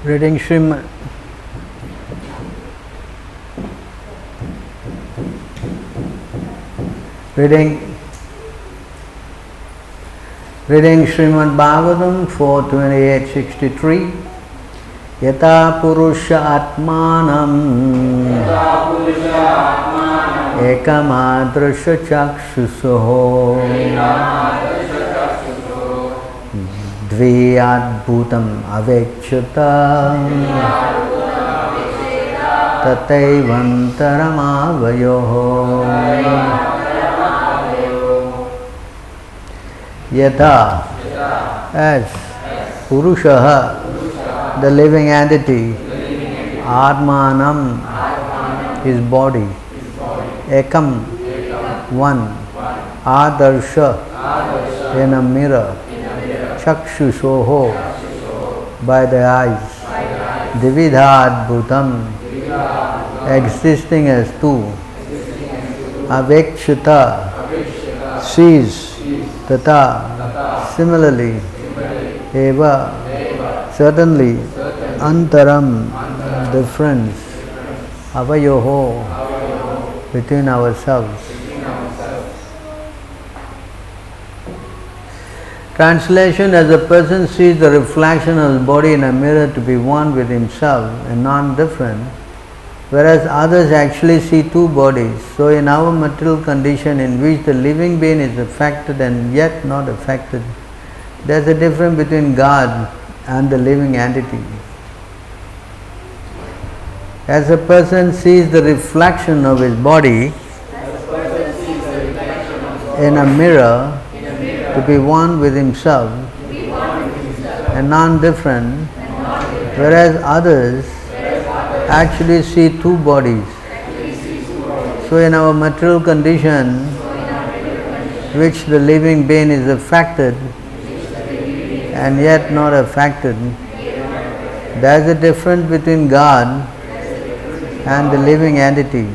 Reading Srimad Bhagavatam 4:28-63. Yata Purusha Atmanam Ekamadrusha Chakshusho Dviyadbhutam Avekshata Tataivantaramavayoho. Yatha, as Purushaha, the living entity, Atmanam, his body, Ekam, one, Adarsha, in a mirror, Chakshushoho, by the eyes, Dividhadbhutam, existing as two, Avekshita, sees, Tata, similarly, Eva, certainly, Antaram, difference, Avayoho, between ourselves. Translation: as a person sees the reflection of his body in a mirror to be one with himself and non-different, whereas others actually see two bodies, so in our material condition in which the living being is affected and yet not affected, there is a difference between God and the living entity. As a person sees the reflection of his body in a mirror to be one with himself and non-different, whereas others actually see two bodies. So in our material condition, which the living being is affected and yet not affected, there is a difference between God and the living entity.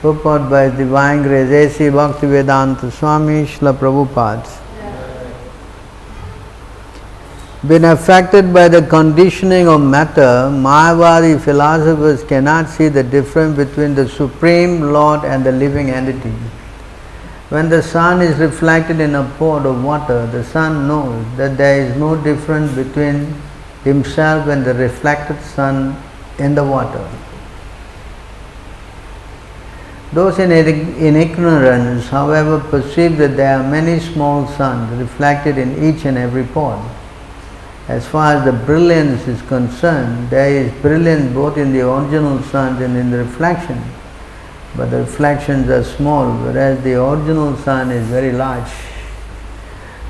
Purport by His Divine Grace A.C. Bhaktivedanta Swami Srila Prabhupada. Been affected by the conditioning of matter, Mayavadi philosophers cannot see the difference between the Supreme Lord and the living entity. When the sun is reflected in a pot of water, the sun knows that there is no difference between himself and the reflected sun in the water. Those in ignorance, however, perceive that there are many small suns reflected in each and every pot. As far as the brilliance is concerned, there is brilliance both in the original sun and in the reflection. But the reflections are small, whereas the original sun is very large.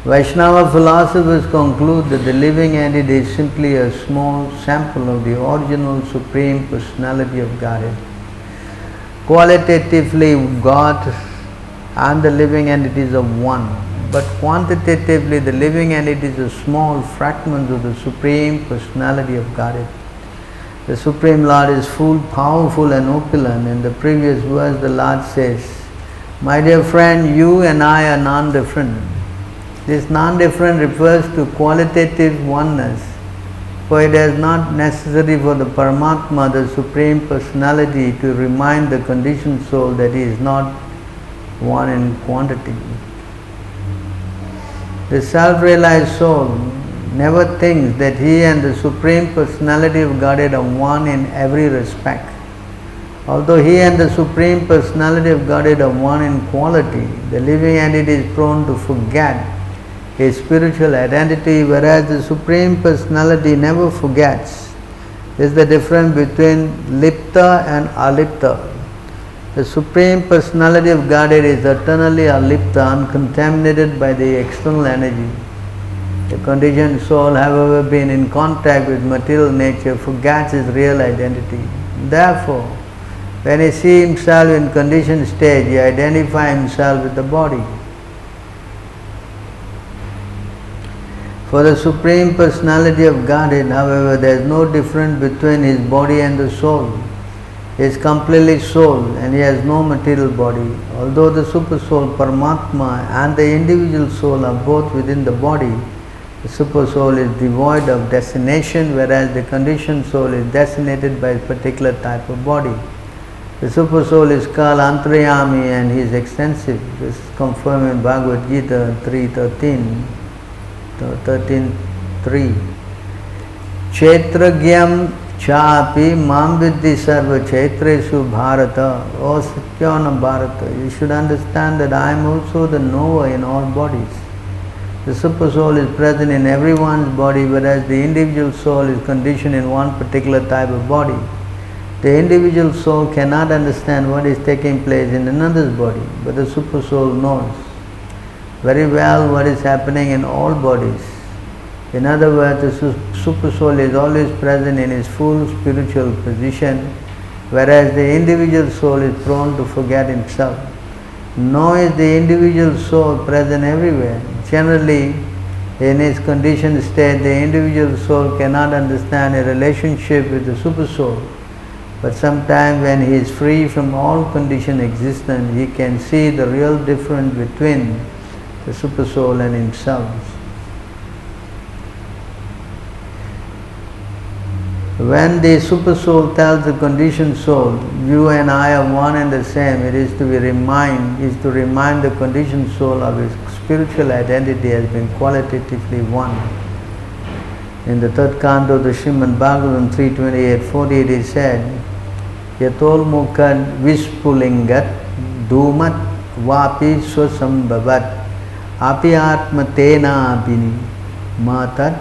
Vaishnava philosophers conclude that the living entity is simply a small sample of the original Supreme Personality of Godhead. Qualitatively, God and the living entities are one, but quantitatively, the living entities are small fragments of the Supreme Personality of Godhead. The Supreme Lord is full, powerful and opulent. In the previous verse, the Lord says, "My dear friend, you and I are non-different." This non-different refers to qualitative oneness, for it is not necessary for the Paramatma, the Supreme Personality, to remind the conditioned soul that he is not one in quantity. The self-realized soul never thinks that he and the Supreme Personality of Godhead are one in every respect. Although he and the Supreme Personality of Godhead are one in quality, the living entity is prone to forget his spiritual identity, whereas the Supreme Personality never forgets. This is the difference between lipta and alipta. The Supreme Personality of Godhead is eternally alipta, uncontaminated by the external energy. The conditioned soul, however, being in contact with material nature, forgets his real identity. Therefore, when he sees himself in conditioned state, he identifies himself with the body. For the Supreme Personality of Godhead, however, there is no difference between his body and the soul. He is completely soul and he has no material body. Although the Super Soul, Paramatma, and the individual soul are both within the body, The super soul is devoid of destination, whereas the conditioned soul is designated by a particular type of body. The super soul is called Antaryami and he is extensive. This is confirmed in Bhagavad Gita 13.3. Kshetragyam chapi mam viddhi sarva kshetreshu bharata. O Satyana Bharata, you should understand that I am also the knower in all bodies. The super soul is present in everyone's body, whereas the individual soul is conditioned in one particular type of body. The individual soul cannot understand what is taking place in another's body, but the super soul knows very well what is happening in all bodies. In other words, the super soul is always present in his full spiritual position, whereas the individual soul is prone to forget himself. Nor is the individual soul present everywhere. Generally, in his conditioned state, the individual soul cannot understand a relationship with the super soul. But sometimes when he is free from all conditioned existence, he can see the real difference between the super soul and himself. When the super soul tells the conditioned soul, you and I are one and the same, it is to remind the conditioned soul of his spiritual identity has been qualitatively one. In the third canto of the Srimad Bhagavatam 3.28-40, it is said, Yatol mukad vispulingat dhumat vapi swasambhavat api atma tena abhini matat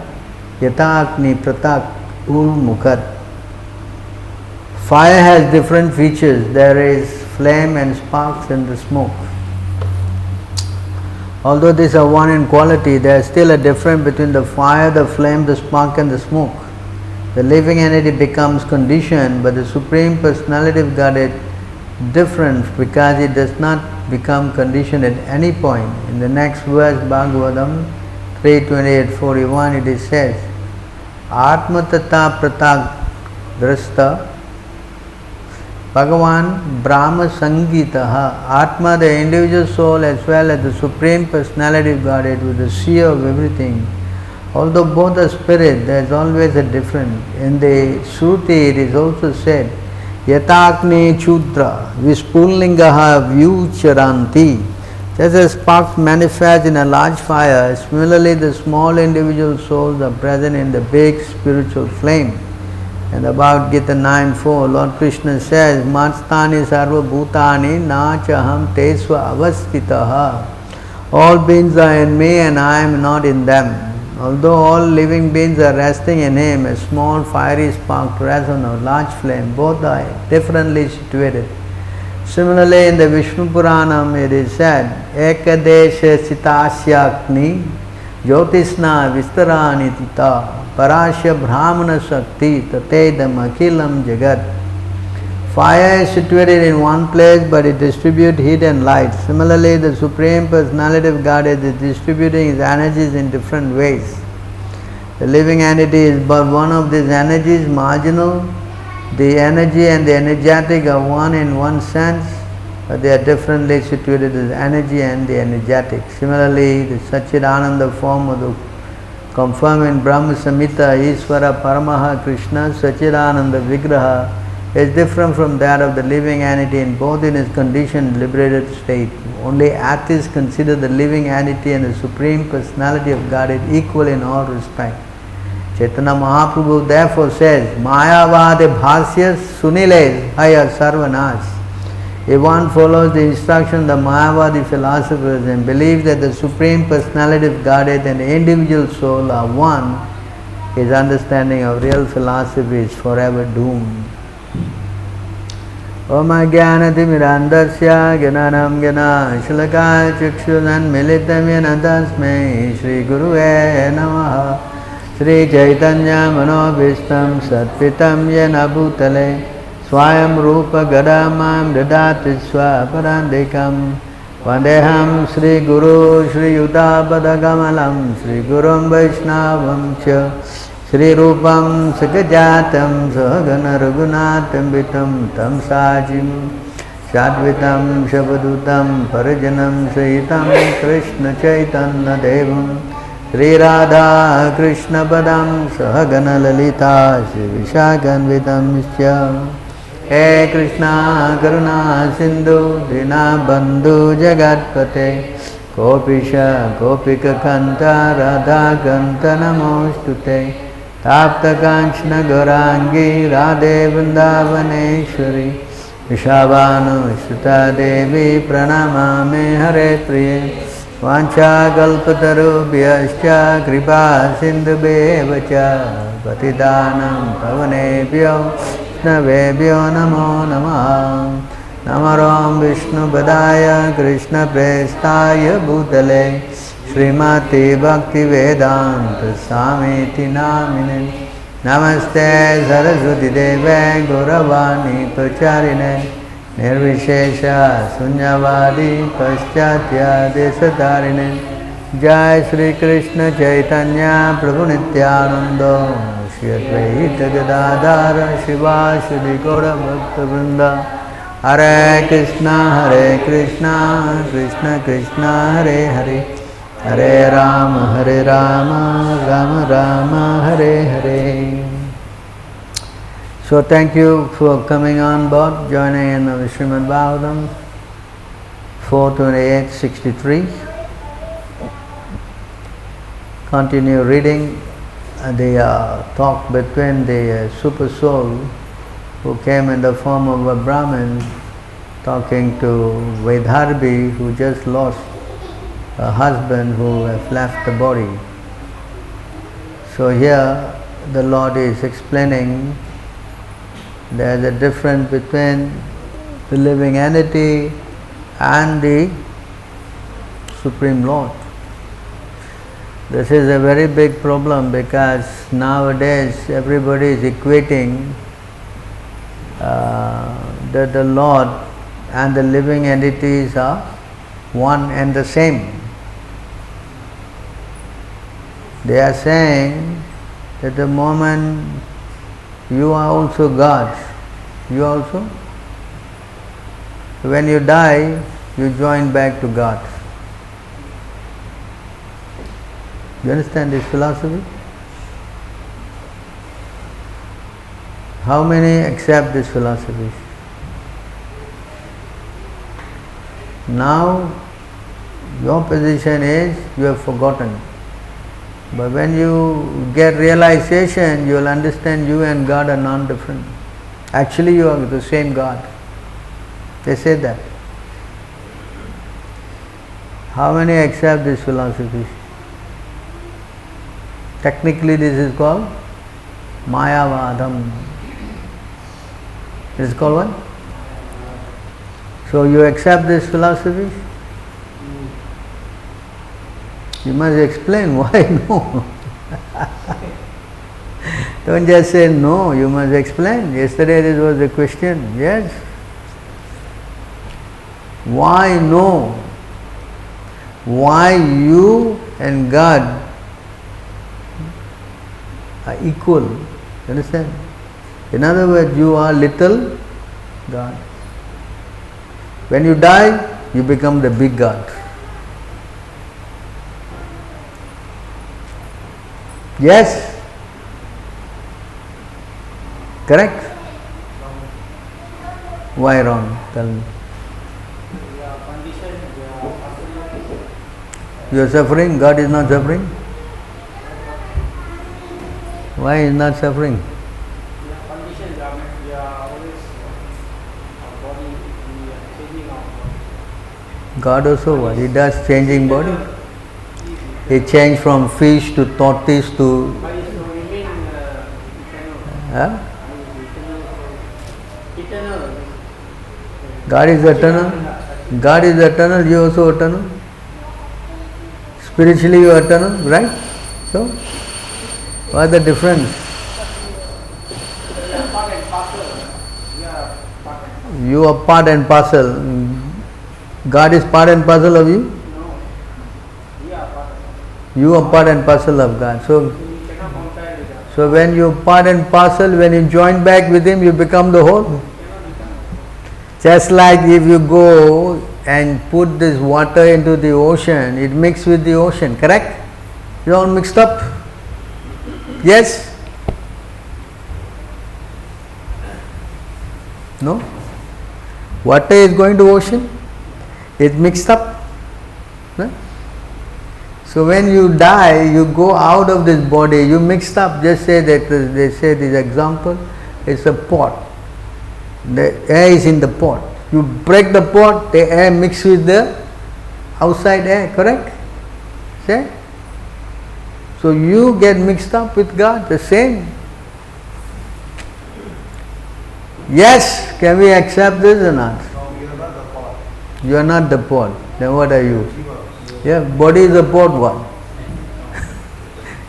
yatakni pratak ulmukad. Fire has different features. There is flame and sparks and the smoke. Although these are one in quality, there is still a difference between the fire, the flame, the spark and the smoke. The living entity becomes conditioned, but the Supreme Personality of Godhead different because it does not become conditioned at any point. In the next verse, Bhagavatam 3.28-41, it is says, Atma tata pratak drasta Bhagavan Brahma Sangitaha. Atma, the individual soul, as well as the Supreme Personality of Godhead, with the seer of everything. Although both are spirit, there is always a difference. In the Shruti it is also said, Yatakne Chudra Vispullingaha Vyucharanti. Just as sparks manifest in a large fire, similarly the small individual souls are present in the big spiritual flame. And about Gita 9.4, Lord Krishna says, Matstani sarva bhutani nachaham tesva avastitaha. All beings are in me and I am not in them. Although all living beings are resting in him, a small fiery spark rests on a large flame. Both are differently situated. Similarly, in the Vishnu Puranam it is said, Ekadesha Sitashyakni Jyotisna Vistarani Tita Parasya Brahmana Shakti Tatedam Akhilam Jagat. Fire is situated in one place but it distributes heat and light. Similarly, the Supreme Personality of Godhead is distributing his energies in different ways. The living entity is but one of these energies, marginal. The energy and the energetic are one in one sense, but they are differently situated as energy and the energetic. Similarly, the Satchidananda form of the confirmed in Brahma Samhita, Ishvara Paramaha Krishna Satchidananda Vigraha is different from that of the living entity in both in its conditioned liberated state. Only atheists consider the living entity and the Supreme Personality of Godhead equal in all respects. Chaitanya Mahaprabhu therefore says, Mayavade bhasya sunile haya sarvanas. If one follows the instruction of the Mayavadi philosophers and believes that the Supreme Personality of Godhead and the individual soul are one, his understanding of real philosophy is forever doomed. Om Ajnanatimirandasya Gyananam Gyana Shalaka Chakshudan Militam Yena Tasmai Shri Guruve Namaha. Shri Chaitanya Manobhishtam Satpitam Yena Bhutale Swayam Rupa Gadamam Dadati Swaparandikam Vandeham Shri Guru Shri Yuddhapadagamalam Shri Gurum Vaishnavam Cha Shri Rupam Sakajatam Sahagana Raghunatam Vitam Tam Sajim Shadvitam Shabhadutam Parajanam Sahitam Krishna Chaitanya Devam Shri Radha Krishna Padam Sahagana Lalita Shri Vishakhanvitam Nisya He Krishna Karuna Sindhu Dinabandhu Jagatpate Kopisha Kopika Kanta Radha Kanta Namostute Tapta Kanchana Gaurangi Radhe Vrindavaneshwari Vishavanu Shuta Devi Pranamame Hare Priye Vancha Kalpatarubhyascha Kripa Sindhubheva Patidanam Pavanebhyo Vaishnavebhyo Namo Namah Namaram Vishnu Padaya Krishna Prestaya Bhutale Srimati Bhakti Vedanta Samiti Namine Namaste Saraswati Deve Gauravani Pracharine Nirvishesha Sunyavadi Paschatya Desatarine Jai Shri Krishna Chaitanya Prabhu Nityananda Shri Advaita Gadadhara Shiva Shri Gaura Bhakta Vrinda Hare Krishna Krishna Krishna Hare Hare Hare Rama Rama Rama Hare Hare. So thank you for coming on board, joining in the Srimad Bhagavatam 4:28:63. Continue reading the talk between the super soul who came in the form of a Brahmin talking to Vaidarbhi, who just lost a husband who has left the body. So here the Lord is explaining there is a difference between the living entity and the Supreme Lord. This is a very big problem because nowadays everybody is equating that the Lord and the living entities are one and the same. They are saying that the moment you are also God, you also, when you die, you join back to God. You understand this philosophy? How many accept this philosophy? Now, your position is you have forgotten. But when you get realization, you will understand you and God are non-different. Actually, you are the same God. They say that. How many accept this philosophy? Technically, this is called Mayavadam. This is called what? So you accept this philosophy? You must explain why no. Don't just say no, you must explain. Yesterday this was the question, yes. Why no? Why you and God are equal? You understand? In other words, you are little God. When you die, you become the big God. Yes? Correct? Why wrong? Tell me. You are suffering, God is not suffering? Why is not suffering? God also what? He does changing body. He changed from fish to tortoise to... God is eternal. God is eternal, you also eternal. Spiritually you are eternal, right? So, what is the difference? You are part and parcel. God is part and parcel of you? You are part and parcel of God. So when you part and parcel, when you join back with Him, you become the whole. Just like if you go and put this water into the ocean, it mixes with the ocean, correct? It's all mixed up. Yes? No? Water is going to ocean. It's mixed up. No? So when you die, you go out of this body, you mixed up. Just say that they say this example, it's a pot. The air is in the pot. You break the pot, the air mixes with the outside air, correct? Say? So you get mixed up with God, the same. Yes, can we accept this or not? No, we are not the pot. You are not the pot. Then what are you? Jiva. Yeah, body is a pot what?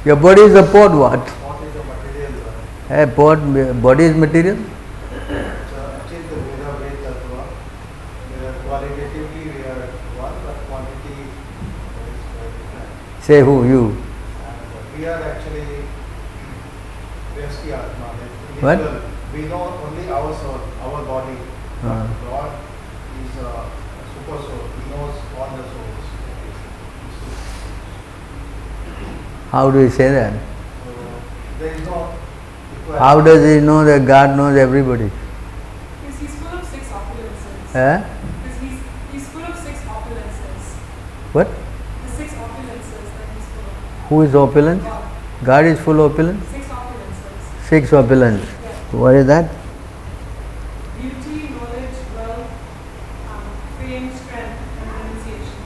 Your body is a pot what? Pot is a material one. A pot, body is material? Actually, the Veda Ved Tattva, qualitatively we are one, but quantity is very different. Say who? You. And we are actually Vyasti Atma. What? Individual. We know only our soul, our body. Ah. God is a super soul. He knows all the souls. How do you say that? So there is no equality. How does he know that God knows everybody? Because he's full of six opulences. Eh? Because he's full of six opulences. What? The six opulences that he's full of. Who is opulent? God. God is full opulent? Six opulences. 6 opulence. Yeah. What is that? Beauty, knowledge, wealth, fame, strength, and renunciation.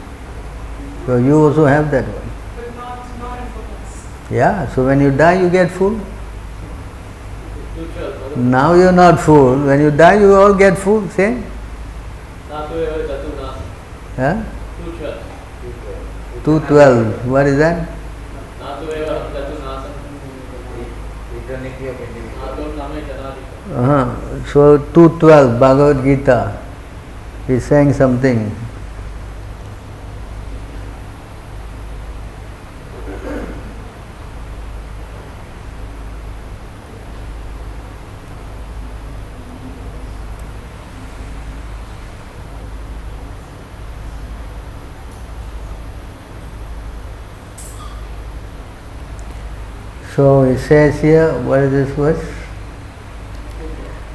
So you also have that one. But not in fullness. Yeah, so when you die you get full. Now you are not full. When you die you all get full. Same? Huh? 212. What is that? Eternity of individual. So 212 Bhagavad Gita is saying something. So it says here, what is this verse?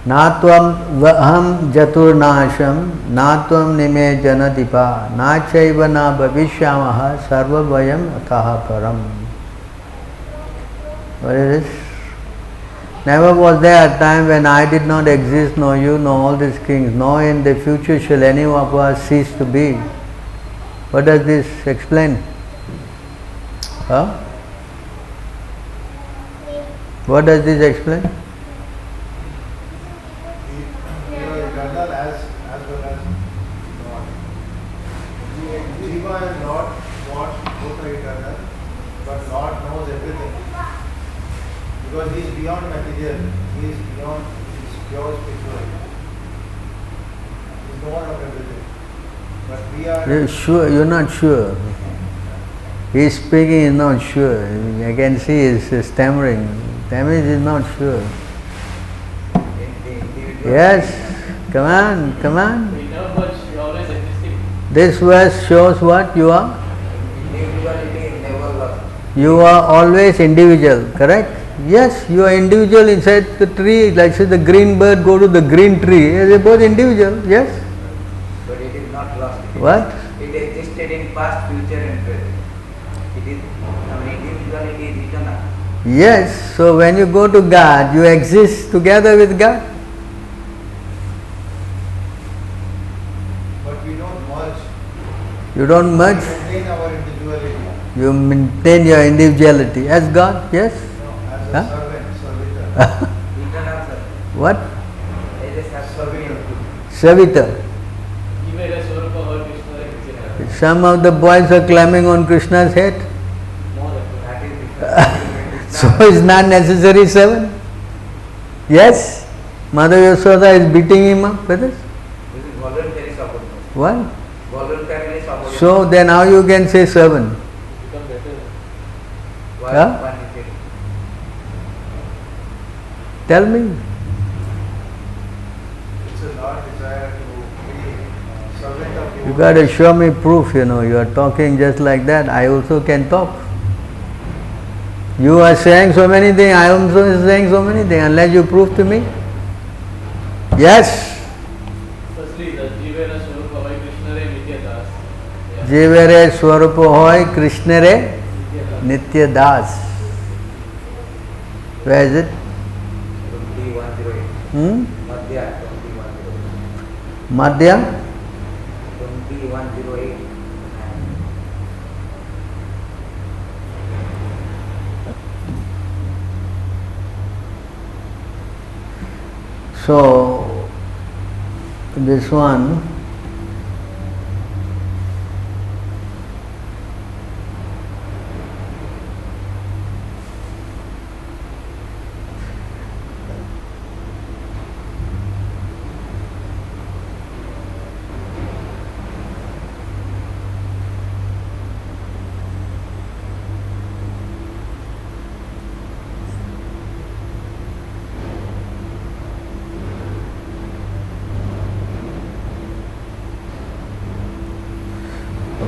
Natvam vaham jaturnasham natvam nime janadipa nachaiva na bhavishyamaha sarva vayam ataha param. What is this? Never was there a time when I did not exist, nor you, nor all these kings, nor in the future shall any of us cease to be. What does this explain? Huh? What does this explain? You are eternal as well as God. Jiva and Lord, both are eternal, but Lord knows everything. Because He is beyond material, He is beyond, He is pure spiritual. He is knower of everything. But we are... You're sure? You're not sure. He is speaking, is not sure. I can see he's stammering. That means he's not sure. Yes, come on, come on. We know but you always existing. This verse shows what you are. Individuality never lost. You are always individual, correct? Yes, you are individual inside the tree. Like say the green bird go to the green tree. They are both individual. Yes. But it is not lost. What? It existed in past, future and present. It is, individuality is eternal. Yes. So when you go to God, you exist together with God. But we don't merge. You don't merge. We maintain our individuality. You maintain your individuality as God. Yes. As a Huh? servant, servitor. Eternal sir. What? It is Servitor. Savita. Some of the boys are climbing on Krishna's head. That is different. So it's not necessary 7. Yes. Mother Yashoda is beating him up with this. This is voluntary subordination. What? Voluntarily subordination. So then how you can say 7? Why Huh? quantitative? Tell me. It's a Lord desire to be servant of You got to show me proof, you are talking just like that. I also can talk. You are saying so many things, I am also saying so many things, unless you prove to me. Yes? Firstly, the Jivera Swarupa Hoy Krishna Re Nitya Das. Jivere Swarupa Hoy Krishna Re Nitya Das. Where is it? 2108. Madhya 2108. Madhya? 2108. So, this one,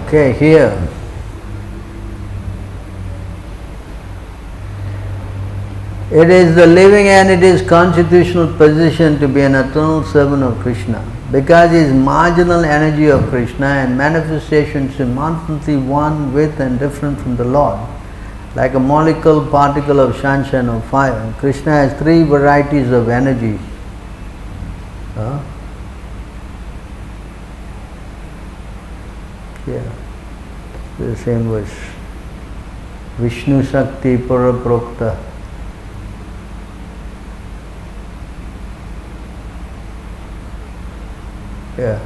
okay, here. It is the living entity's constitutional position to be an eternal servant of Krishna. Because he is marginal energy of Krishna and manifestation simultaneously one with and different from the Lord, like a molecule particle of sunshine or fire. Krishna has three varieties of energy. Yeah, the same verse. Vishnu Shakti Paraprokta. Yeah.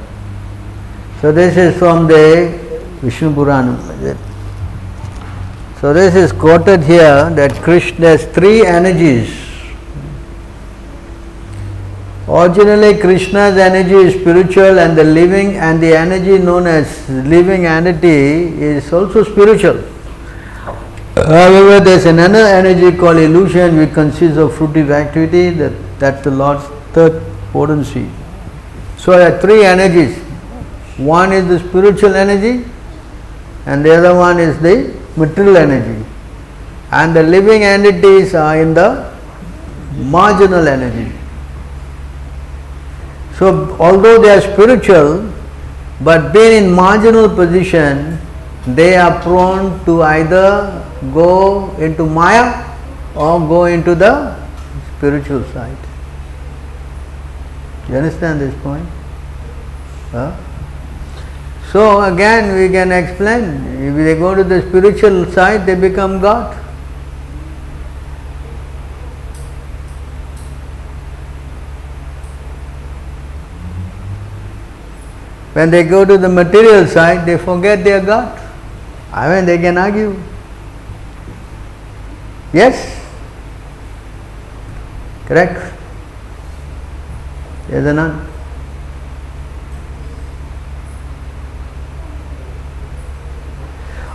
So this is from the Vishnu Purana. So this is quoted here that Krishna has three energies. Originally Krishna's energy is spiritual and the living and the energy known as living entity is also spiritual. However, there is another energy called illusion which consists of fruitive activity, that's the Lord's third potency. So there are three energies. One is the spiritual energy and the other one is the material energy. And the living entities are in the marginal energy. So although they are spiritual, but being in marginal position, they are prone to either go into Maya or go into the spiritual side. You understand this point? So again we can explain, if they go to the spiritual side, they become God. When they go to the material side, they forget they are God. I mean, they can argue. Yes? Correct? Yes or not?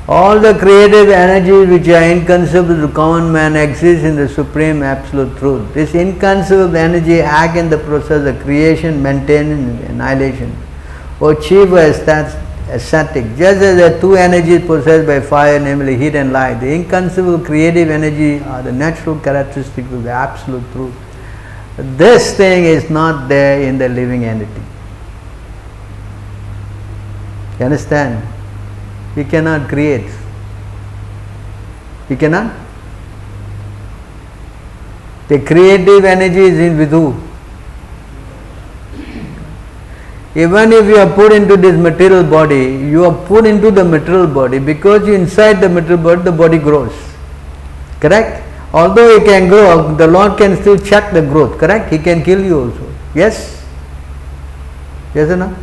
All the creative energies which are inconceivable to common man exist in the supreme absolute truth. This inconceivable energy acts in the process of creation, maintenance, and annihilation, or achieve aesthetic. Just as the two energies possessed by fire, namely heat and light, the inconceivable creative energy are the natural characteristics of the absolute truth. This thing is not there in the living entity. You understand? He cannot create. He cannot. The creative energy is in with who? Even if you are put into this material body, you are put into the material body because inside the material body grows. Correct? Although it can grow, the Lord can still check the growth. Correct? He can kill you also. Yes? Yes or no?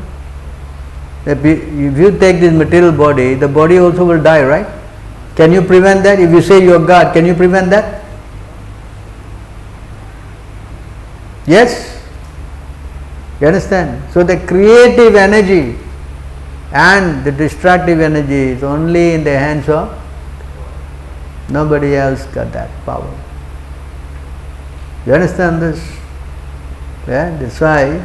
If you take this material body, the body also will die, right? Can you prevent that? If you say you are God, can you prevent that? Yes? You understand? So the creative energy and the destructive energy is only in the hands of nobody else got that power. You understand this? Yeah, that's why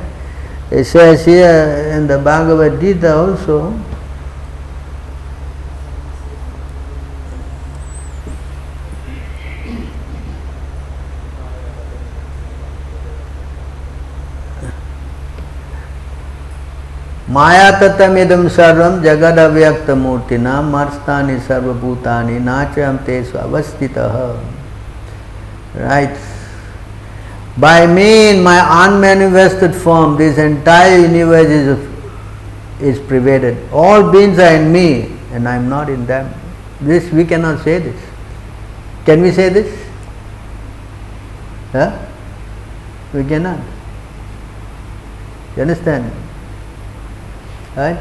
it says here in the Bhagavad Gita also, Maya tatamidam sarvam jagadavyakta murtina marstani sarvabhutani nacham tesu avastitaha. Right. By me in my unmanifested form, this entire universe is pervaded. All beings are in me and I am not in them. This we cannot say this. Can we say this? Huh? We cannot. You understand? Right?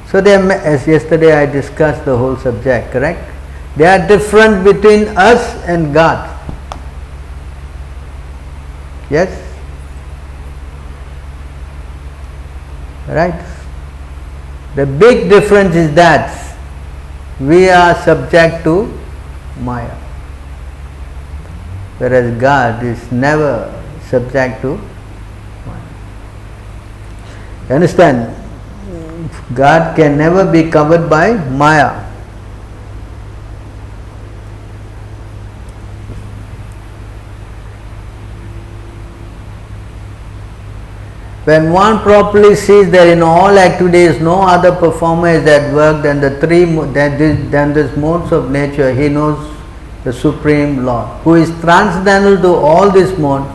So as yesterday I discussed the whole subject, correct? They are different between us and God. Yes? Right? The big difference is that we are subject to Maya, whereas God is never subject to Maya. You understand? God can never be covered by Maya. When one properly sees that in all activities no other performer is at work than these modes of nature, he knows the Supreme Lord, who is transcendental to all these modes.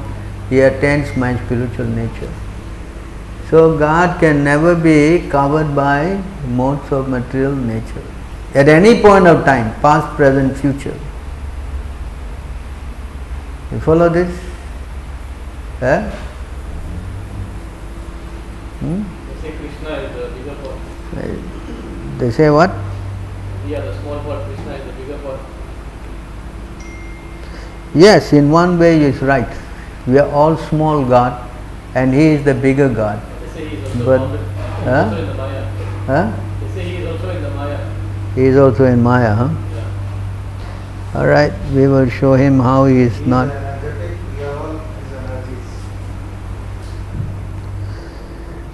He attains my spiritual nature. So God can never be covered by modes of material nature at any point of time, past, present, future. You follow this? Eh? They say Krishna is the bigger God. They say what? We are the small God, Krishna is the bigger God. Yes, in one way is right. We are all small God and He is the bigger God. They say he is also, But, also in the Maya. Huh? They say he is also in the Maya. He is also in Maya, huh? Yeah. Alright, we will show him how he is He not. is energetic, we are all his energies.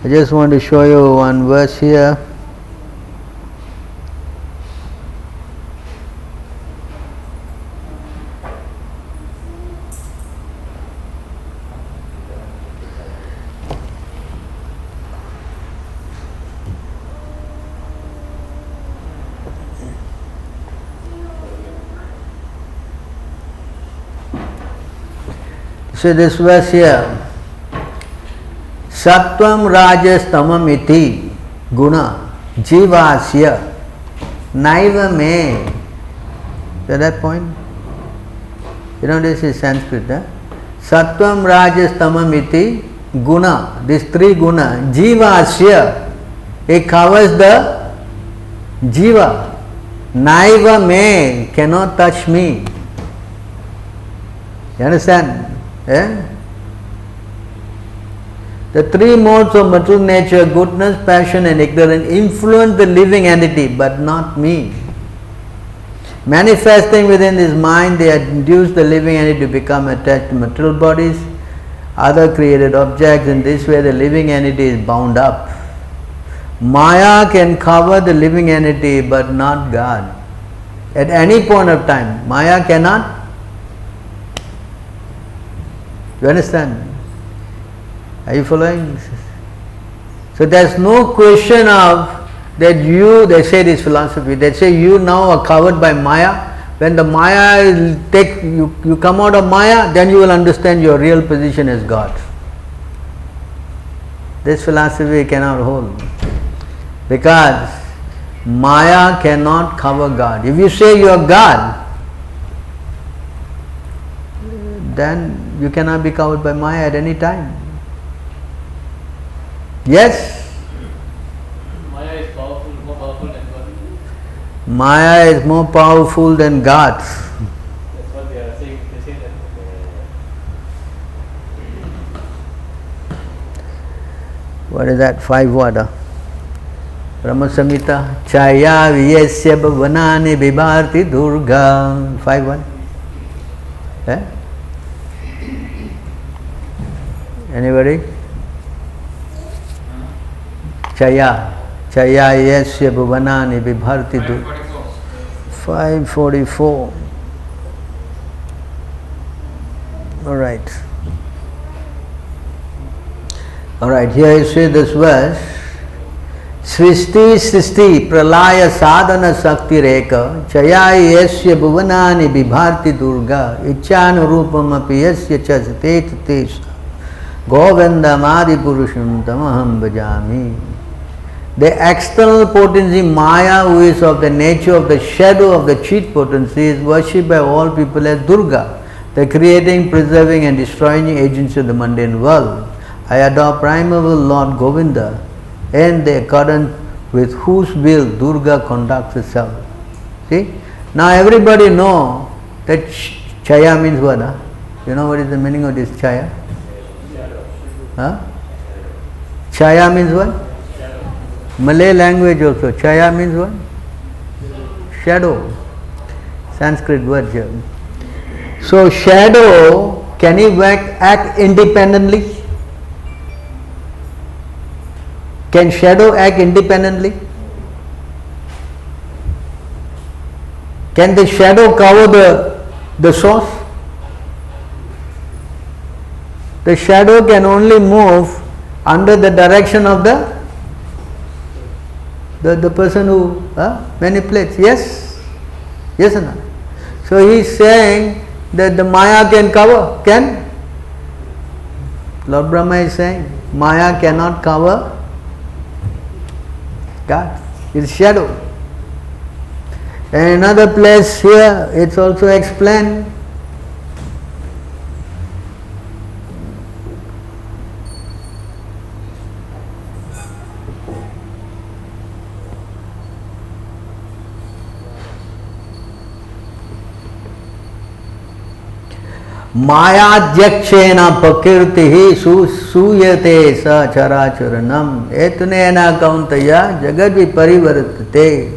I just want to show you one verse here. See this verse here. Sattvam rajas tamam iti guna jivasya naiva me. At that point, you know this is Sanskrit. Sattvam rajas tamam iti guna. These three guna. Jivasya. It covers the jiva. Naiva me, cannot touch me. You understand? Eh? The three modes of material nature, goodness, passion and ignorance, influence the living entity, but not me. Manifesting within this mind, they induce the living entity to become attached to material bodies, other created objects. In this way, the living entity is bound up. Maya can cover the living entity, but not God. At any point of time, Maya cannot. You understand? Are you following? So there's no question of that you, they say this philosophy, they say you now are covered by Maya. When the Maya you come out of Maya, then you will understand your real position as God. This philosophy cannot hold. Because Maya cannot cover God. If you say you are God, then you cannot be covered by Maya at any time. Yes? Maya is powerful, more powerful than God. Maya is more powerful than God. That's what they are saying. They say that. What is that? 5 what? Brahma Samhita. Chaya vyasya bhavanani vibharti durga. 5 what? Eh? Anybody? Chaya yasya bhuvanani vibharti durga. 544. All right. Alright, here you see this verse. Sristi pralaya sadhana sakti reka chayai yasya bhuvanani vibharti durga ichchanu rupam api yasya chasate tatesa govindam adi purusham tamaham bhajami. The external potency Maya, who is of the nature of the shadow of the cheat potency, is worshipped by all people as Durga, the creating, preserving and destroying agents of the mundane world. I adore primeval Lord Govinda, in the accordance with whose will Durga conducts herself. See? Now everybody know that Chaya means what? Huh? You know what is the meaning of this Chaya? Huh? Chaya means what? Malay language also. Chaya means what? Shadow. Sanskrit word here. So shadow, can he act independently? Can shadow act independently? Can the shadow cover the source? The shadow can only move under the direction of the person who manipulates. Yes? Yes or no? So he is saying that the Maya can cover. Can? Lord Brahma is saying Maya cannot cover God. It's shadow. And another place here, it's also explained. Mayadhyakshena pakirtihi suyate sa characharanam etnena kauntaya jagadi parivartate.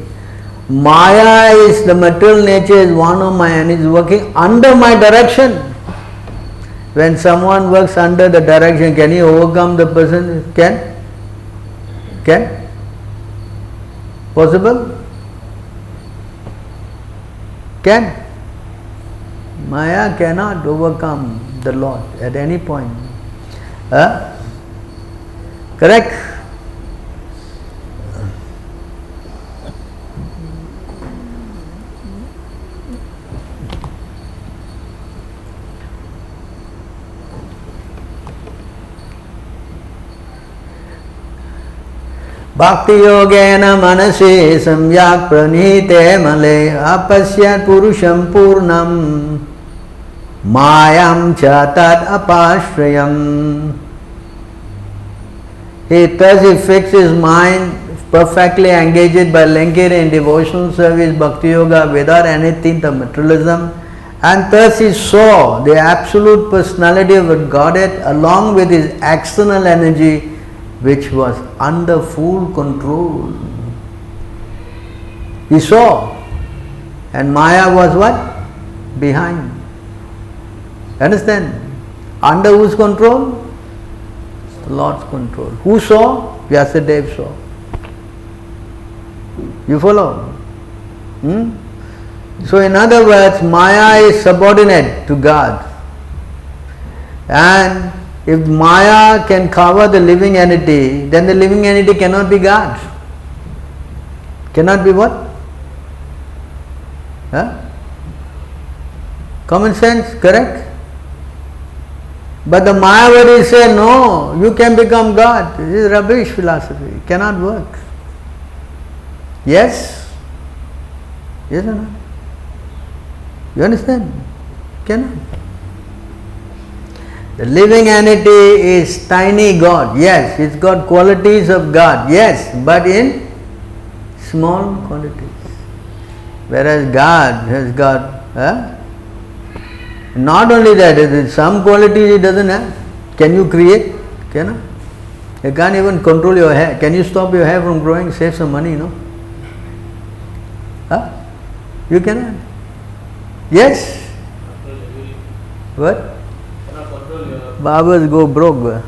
Maya is the material nature, is one of Maya and is working under my direction. When someone works under the direction, can he overcome the person? Can? Can? Possible? Can? Maya cannot overcome the Lord at any point. Correct? Bhakti yogena manasi samyak pranite male apasyat purusham purnam mayam chatat apashrayam. Thus he fixed his mind, perfectly engaged by linking in devotional service, bhakti yoga, without anything of materialism, and thus he saw the absolute personality of Godhead along with his external energy, which was under full control. He saw, and Maya was what? Behind. Understand? Under whose control? The Lord's control. Who saw? Vyasadeva saw. You follow? So in other words, Maya is subordinate to God. And if Maya can cover the living entity, then the living entity cannot be God. Cannot be what? Common sense, correct? But the Mayavadis say, no, you can become God. This is rubbish philosophy. It cannot work. Yes? Yes or no? You understand? Cannot. The living entity is tiny God. Yes, it's got qualities of God. Yes, but in small quantities. Whereas God has got not only that, some qualities it doesn't have. Can you create? Cannot. You can't even control your hair. Can you stop your hair from growing? Save some money, no? You cannot. Yes? What? Barbers go broke.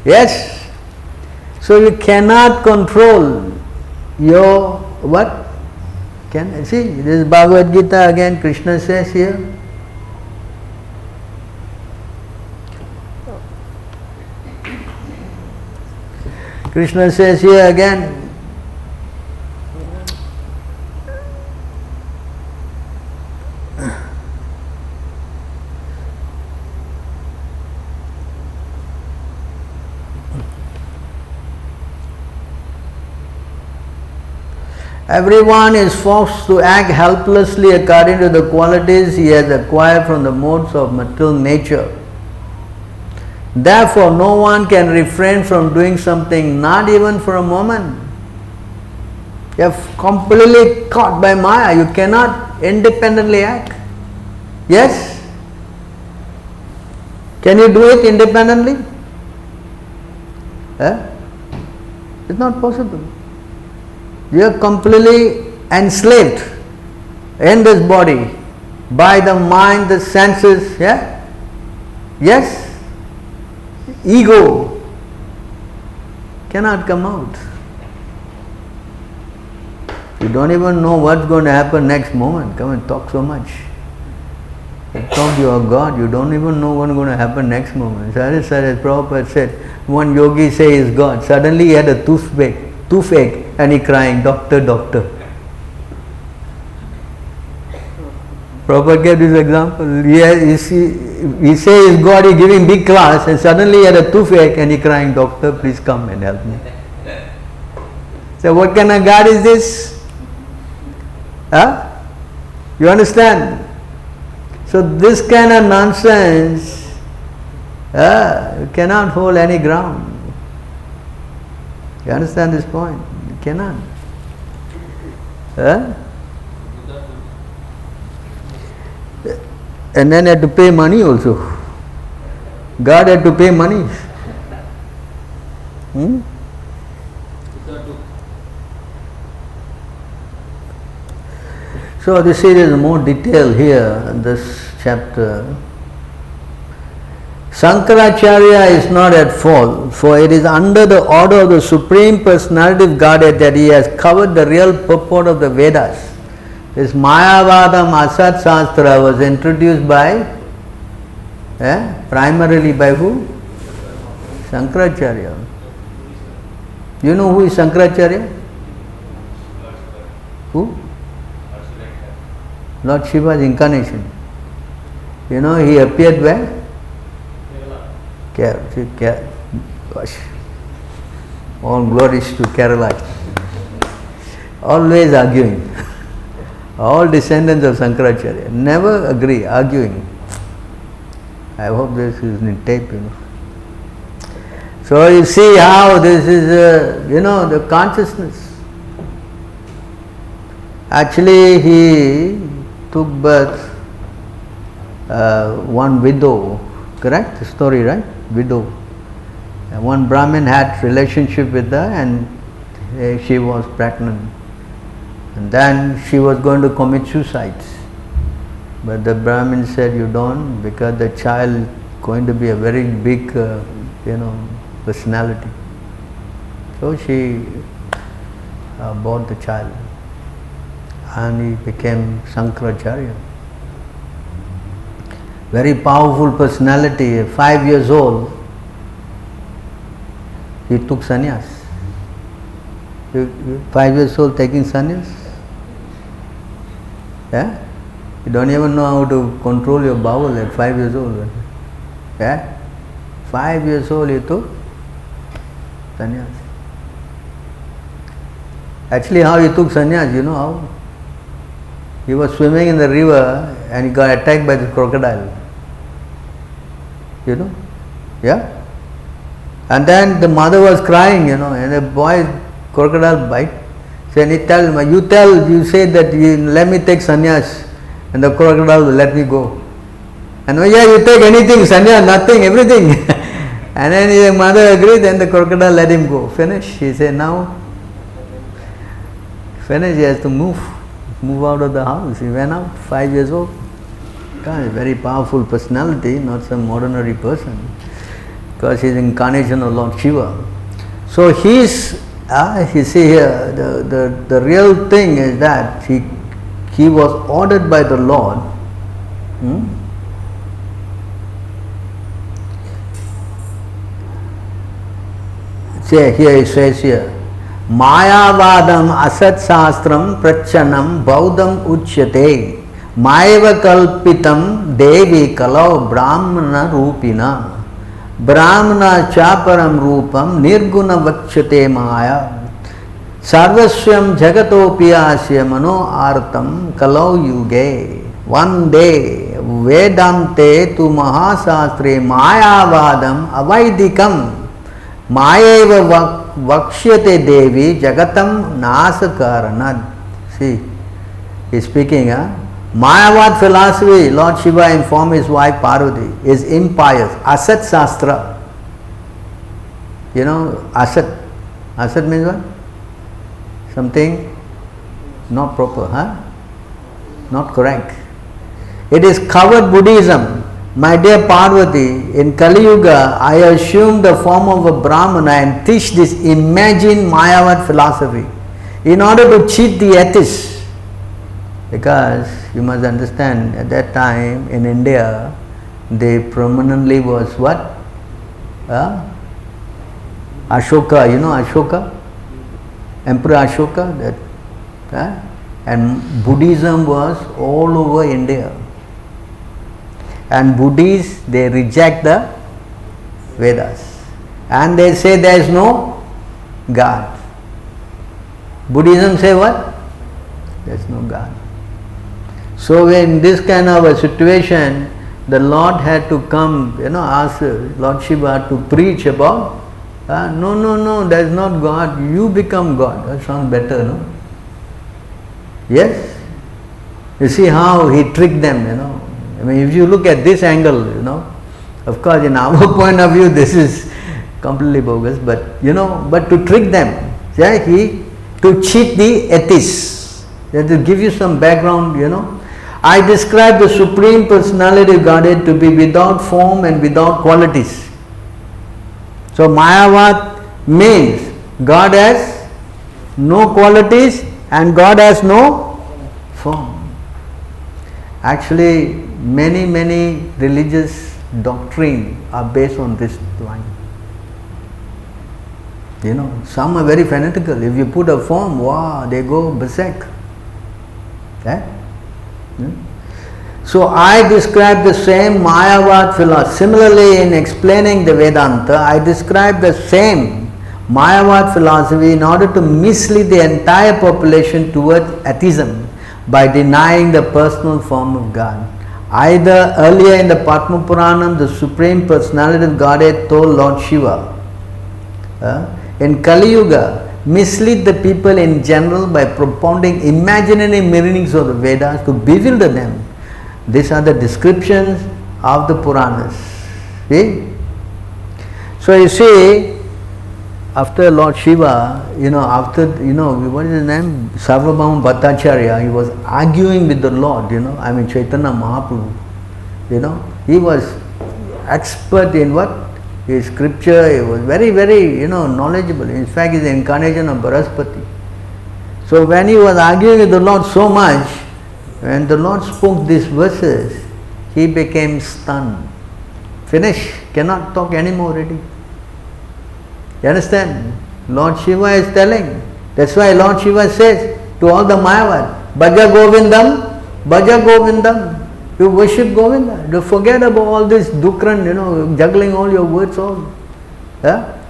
Yes? So you cannot control your what? See, this is Bhagavad Gita again, Krishna says here. Krishna says here again, everyone is forced to act helplessly according to the qualities he has acquired from the modes of material nature. Therefore, no one can refrain from doing something, not even for a moment. You are completely caught by Maya. You cannot independently act. Yes? Can you do it independently? It's not possible. You are completely enslaved in this body by the mind, the senses. Yeah? Yes? Ego cannot come out. You don't even know what's going to happen next moment. Come and talk so much. You talk you are God, you don't even know what's going to happen next moment. As Prabhupada said, one yogi say he is God. Suddenly he had a toothache and he crying, doctor, doctor. Prabhupada gave this example. He say he is God, he giving big class and suddenly he had a toothache and he crying, doctor, please come and help me. So what kind of God is this? You understand? So this kind of nonsense you cannot hold any ground. You understand this point? You cannot. And then had to pay money also. God had to pay money. So you see there is more detail here in this chapter. Shankaracharya is not at fault, for it is under the order of the Supreme Personality of Godhead that he has covered the real purport of the Vedas. This Mayavadam Asat Shastra was introduced by, primarily by who? Shankaracharya. You know who is Shankaracharya? Who? Lord Shiva's incarnation. You know, he appeared where? Kerala. Gosh. All glories to Kerala. Always arguing. All descendants of Shankaracharya. Never agree, arguing. I hope this is in tape, you know. So you see how this is, the consciousness. Actually, he took birth, one widow, correct? The story, right? Widow. And one Brahmin had relationship with her and she was pregnant. And then she was going to commit suicide. But the Brahmin said, you don't, because the child is going to be a very big, personality. So she bore the child. And he became Shankaracharya. Very powerful personality, 5 years old, he took sannyas. 5 years old taking sannyas? Yeah? You don't even know how to control your bowel at 5 years old. Yeah? 5 years old he took sannyas. Actually how he took sannyas, you know how? He was swimming in the river and he got attacked by the crocodile. You know? Yeah? And then the mother was crying, and the boy, crocodile bite. So you say that let me take sannyas and the crocodile will let me go. And you take anything, sannyas, nothing, everything. And then his mother agreed, then the crocodile let him go. Finish. He said, now, finish, he has to move out of the house. He went out, 5 years old. God, a very powerful personality, not some ordinary person. Because he is incarnation of Lord Shiva. So you see here, the real thing is that he was ordered by the Lord. here he says here, Mayavadam asat sastram prachanam baudam uchyate Maeva kalpitam devi kalau brahmana rupina Brahmana chaparam rupam nirguna vakshate maya Sarvaswam jagatopiyasya mano artam kalau yuge. One day Vedante tu mahasastre mayavadam avaidikam Mayeva vakshyate devi jagatam nasakaranad. See, he is speaking, Mayavad philosophy, Lord Shiva informed his wife Parvati, is impious. Asat Shastra. You know, Asat. Asat means what? Something not proper, not correct. It is covered Buddhism. My dear Parvati, in Kali Yuga, I assumed the form of a Brahmana and teach this imagined Mayavad philosophy in order to cheat the atheists. Because you must understand, at that time in India, they prominently was what? Ashoka, you know Ashoka? Emperor Ashoka, that, and Buddhism was all over India. And Buddhists, they reject the Vedas. And they say there is no God. Buddhism say what? There is no God. So in this kind of a situation, the Lord had to come, ask Lord Shiva to preach about, no, there is not God, you become God. That sounds better, no? Yes? You see how he tricked them, I mean, if you look at this angle, of course in our point of view this is completely bogus, but but to trick them, to cheat the atheists. To give you some background, I describe the Supreme Personality of Godhead to be without form and without qualities. So Mayavad means God has no qualities and God has no form. Actually, many religious doctrines are based on this line. Some are very fanatical. If you put a form, wow, they go berserk. So I describe the same Mayavad philosophy. Similarly, in explaining the Vedanta, I describe the same Mayavad philosophy in order to mislead the entire population towards atheism by denying the personal form of God. Either earlier in the Padma Puranam, the Supreme Personality of Godhead told Lord Shiva, in Kali Yuga, mislead the people in general by propounding imaginary meanings of the Vedas to bewilder them. These are the descriptions of the Puranas. See? So you see, after Lord Shiva, what is his name? Sarvabhauma Bhattacharya, he was arguing with the Lord, Chaitanya Mahaprabhu. He was expert in what? His scripture, he was very, knowledgeable. In fact, he is the incarnation of Baraspati. So when he was arguing with the Lord so much, when the Lord spoke these verses, he became stunned. Finished, cannot talk anymore already. You understand? Lord Shiva is telling. That's why Lord Shiva says to all the Mayavad, Bhaja Govindam, Bhaja Govindam. You worship Govinda. You forget about all this dukran, juggling all your words all.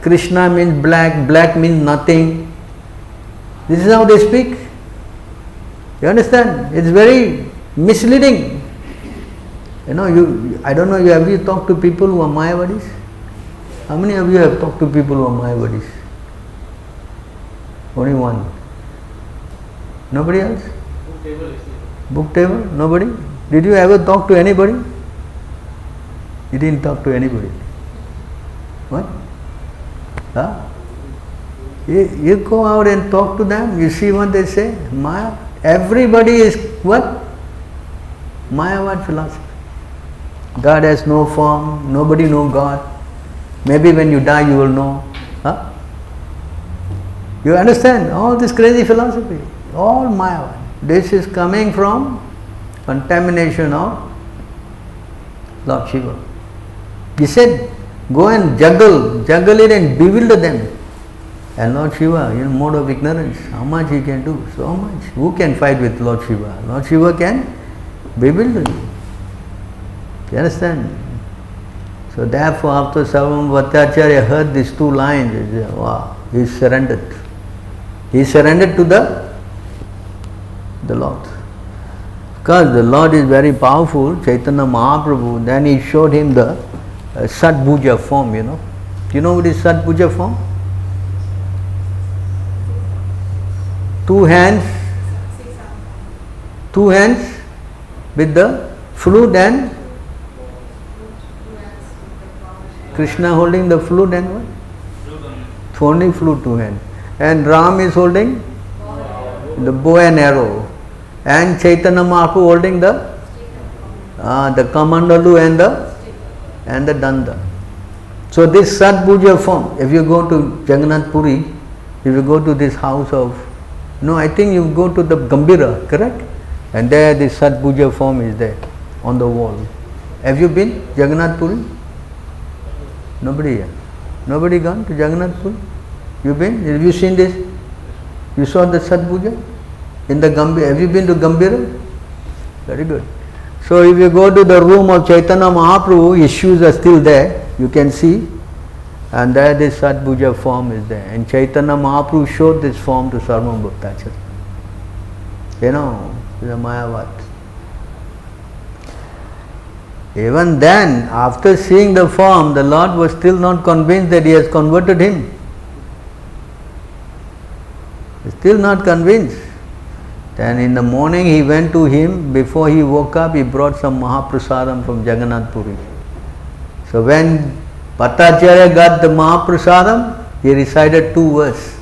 Krishna means black, black means nothing. This is how they speak. You understand? It's very misleading. I don't know, have you talked to people who are Mayavadis? How many of you have talked to people who are Mayavadis? Only one. Nobody else? Book table is there. Book table? Nobody? Did you ever talk to anybody? You didn't talk to anybody. What? You go out and talk to them, you see what they say? Maya. Everybody is what? Mayavad philosophy. God has no form, nobody knows God. Maybe when you die you will know. You understand? All this crazy philosophy, all Mayavad. This is coming from contamination of Lord Shiva. He said, go and juggle it and bewilder them. And Lord Shiva, mode of ignorance, how much he can do? So much. Who can fight with Lord Shiva? Lord Shiva can bewilder you. You understand? So therefore, after Sarvabhauma Bhattacharya heard these two lines, he said, wow, he surrendered. He surrendered to the Lord. Because the Lord is very powerful, Chaitanya Mahaprabhu, then he showed him the Satbhuja form, Do you know what is Satbhuja form? Two hands with the flute and Krishna holding the flute and what? Only flute, two hands. And Ram is holding the bow and arrow. And Chaitanya Mahaprabhu holding the Kamandalu and the Danda. So this Satbhuja form, if you go to Jagannath Puri, if you go to this house of, I think you go to the Gambira, correct? And there this Satbhuja form is there on the wall. Have you been Jagannath Puri? Nobody here. Nobody gone to Jagannath Puri? You been? Have you seen this? You saw the Satbhuja? In the Gambira, have you been to Gambira? Very good. So if you go to the room of Chaitanya Mahaprabhu, his shoes are still there, you can see. And there this Satbhuja form is there. And Chaitanya Mahaprabhu showed this form to Sarvabhauma Bhattacharya. It's a Mayavad. Even then, after seeing the form, the Lord was still not convinced that he has converted him. Still not convinced. Then in the morning he went to him, before he woke up he brought some Mahaprasadam from Jagannath Puri. So when Bhattacharya got the Mahaprasadam, he recited 2 verses.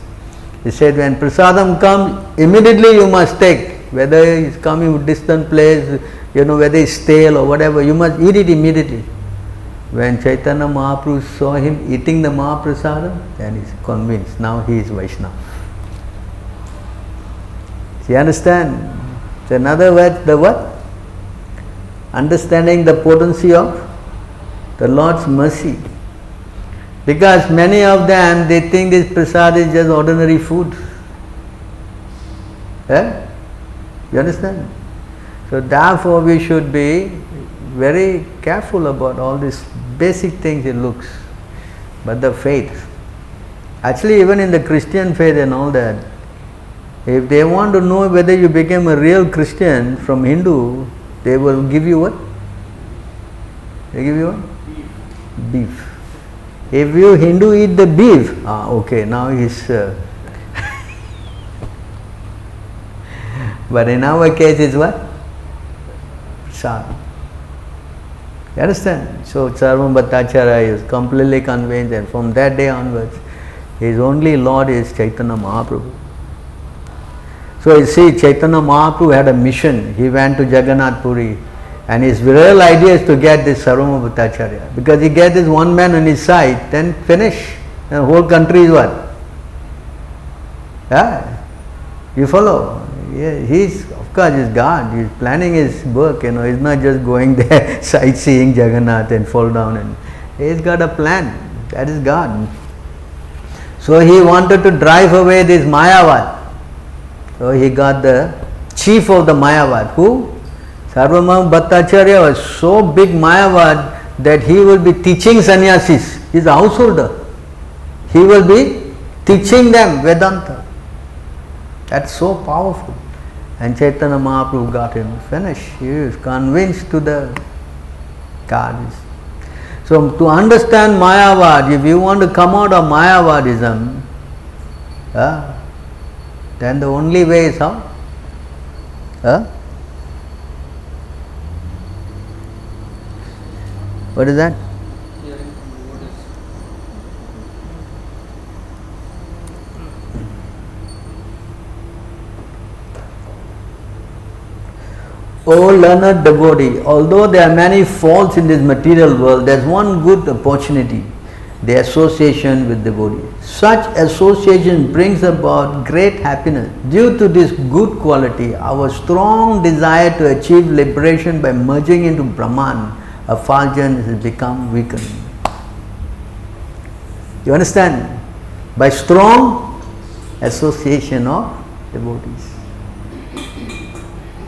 He said, when Prasadam comes, immediately you must take, whether it's coming from distant place, whether it's stale or whatever, you must eat it immediately. When Chaitanya Mahaprabhu saw him eating the Mahaprasadam, then he's convinced, now he is Vaishnava. You understand? So in other words, the what? Understanding the potency of the Lord's mercy. Because many of them, they think this prasad is just ordinary food. You understand? So therefore we should be very careful about all these basic things it looks. But the faith. Actually even in the Christian faith and all that, if they want to know whether you became a real Christian from Hindu, they will give you what? They give you what? Beef. If you Hindu eat the beef, okay, now he's... But in our case it's what? Prasad. You understand? So Sarvabhauma Bhattacharya is completely convinced, and from that day onwards, his only Lord is Chaitanya Mahaprabhu. So you see, Chaitanya Mahaprabhu had a mission. He went to Jagannath Puri, and his real idea is to get this Sarvabhauma Bhattacharya. Because he gets this one man on his side, then finish. The whole country is what? You follow? Yeah, of course, he's God. He's planning his work, he's not just going there sightseeing Jagannath and fall down. And he's got a plan. That is God. So he wanted to drive away this Mayavad. So he got the chief of the Mayavad. Who? Sarvabhauma Bhattacharya was so big Mayavad that he will be teaching sannyasis. He's a householder. He will be teaching them Vedanta. That's so powerful. And Chaitanya Mahaprabhu got him finished. He is convinced to the God. So to understand Mayavad, if you want to come out of Mayavadism, then the only way is how? What is that? O learned devotee, although there are many faults in this material world, there is one good opportunity, the association with devotees. Such association brings about great happiness. Due to this good quality, our strong desire to achieve liberation by merging into Brahman, effulgence has become weakened. You understand? By strong association of devotees.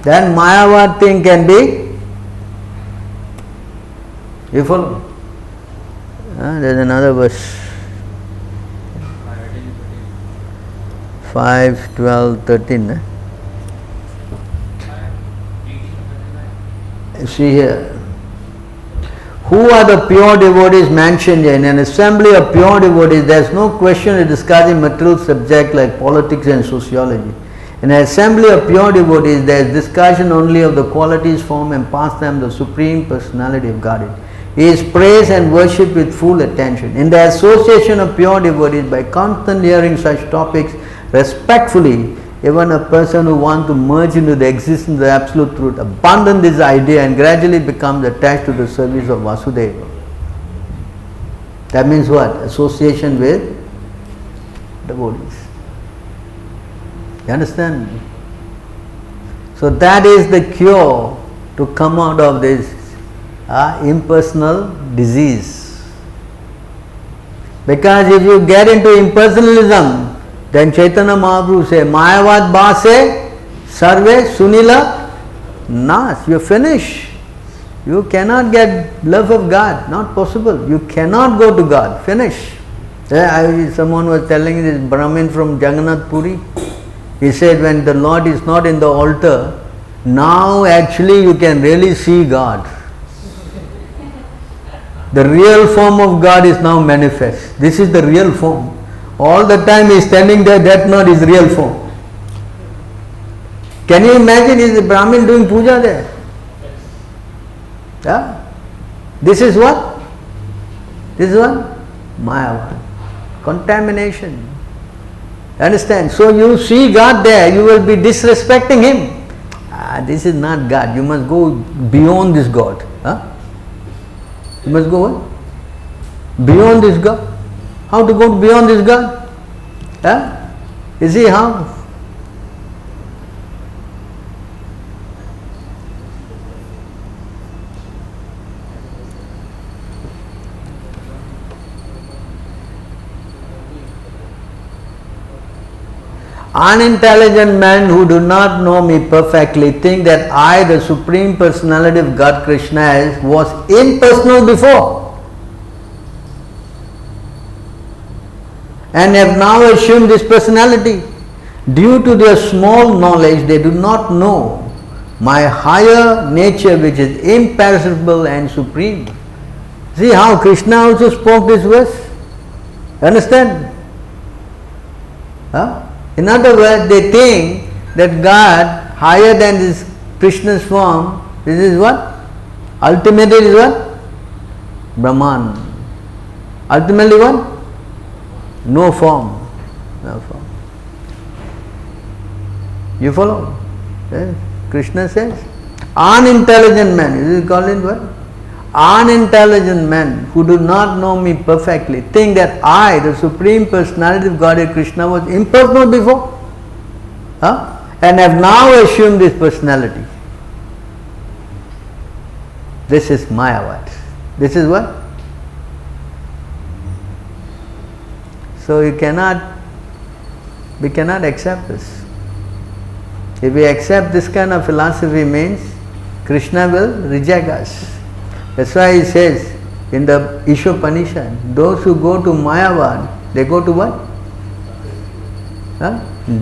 Then Mayavad thing can be, you follow? There's another verse. 5, 12, 13. See here. Who are the pure devotees mentioned here? In an assembly of pure devotees, there is no question of discussing material subjects like politics and sociology. In an assembly of pure devotees, there is discussion only of the qualities, form and pastime of the Supreme Personality of Godhead. He is praised and worshipped with full attention. In the association of pure devotees, by constantly hearing such topics respectfully, even a person who wants to merge into the existence of the absolute truth abandons this idea and gradually becomes attached to the service of Vasudeva. That means what? Association with devotees. You understand? So that is the cure to come out of this impersonal disease. Because if you get into impersonalism, then Chaitanya Mahaprabhu say, Mayavad Bhase Sarve Sunila Nas. You finish. You cannot get love of God. Not possible. You cannot go to God. Finish. Someone was telling this Brahmin from Jagannath Puri. He said when the Lord is not in the altar, now actually you can really see God. The real form of God is now manifest. This is the real form. All the time he is standing there, that's not his real form. Can you imagine, is a Brahmin doing puja there? Yeah? This is what? This is what? Mayavad. Contamination. Understand? So you see God there, you will be disrespecting Him. This is not God. You must go beyond this God. Huh? You must go what? Beyond this God. How to go beyond this God? Huh? You see how? Unintelligent men who do not know me perfectly think that I, the Supreme Personality of God Krishna, was impersonal before and have now assumed this personality. Due to their small knowledge, they do not know my higher nature, which is imperishable and supreme. See how Krishna also spoke this verse? Understand? Huh? In other words, they think that God, higher than this Krishna's form, this is what? Ultimately is what? Brahman. Ultimately what? No form. No form. You follow? Yes. Krishna says, unintelligent men, this is called in what? Unintelligent men who do not know me perfectly think that I, the Supreme Personality of Godhead Krishna, was impersonal before, and have now assumed this personality. This is Mayavad. This is what? So we cannot accept this. If we accept this kind of philosophy, means Krishna will reject us. That's why he says in the Ishopanishad, those who go to Mayavad, they go to what?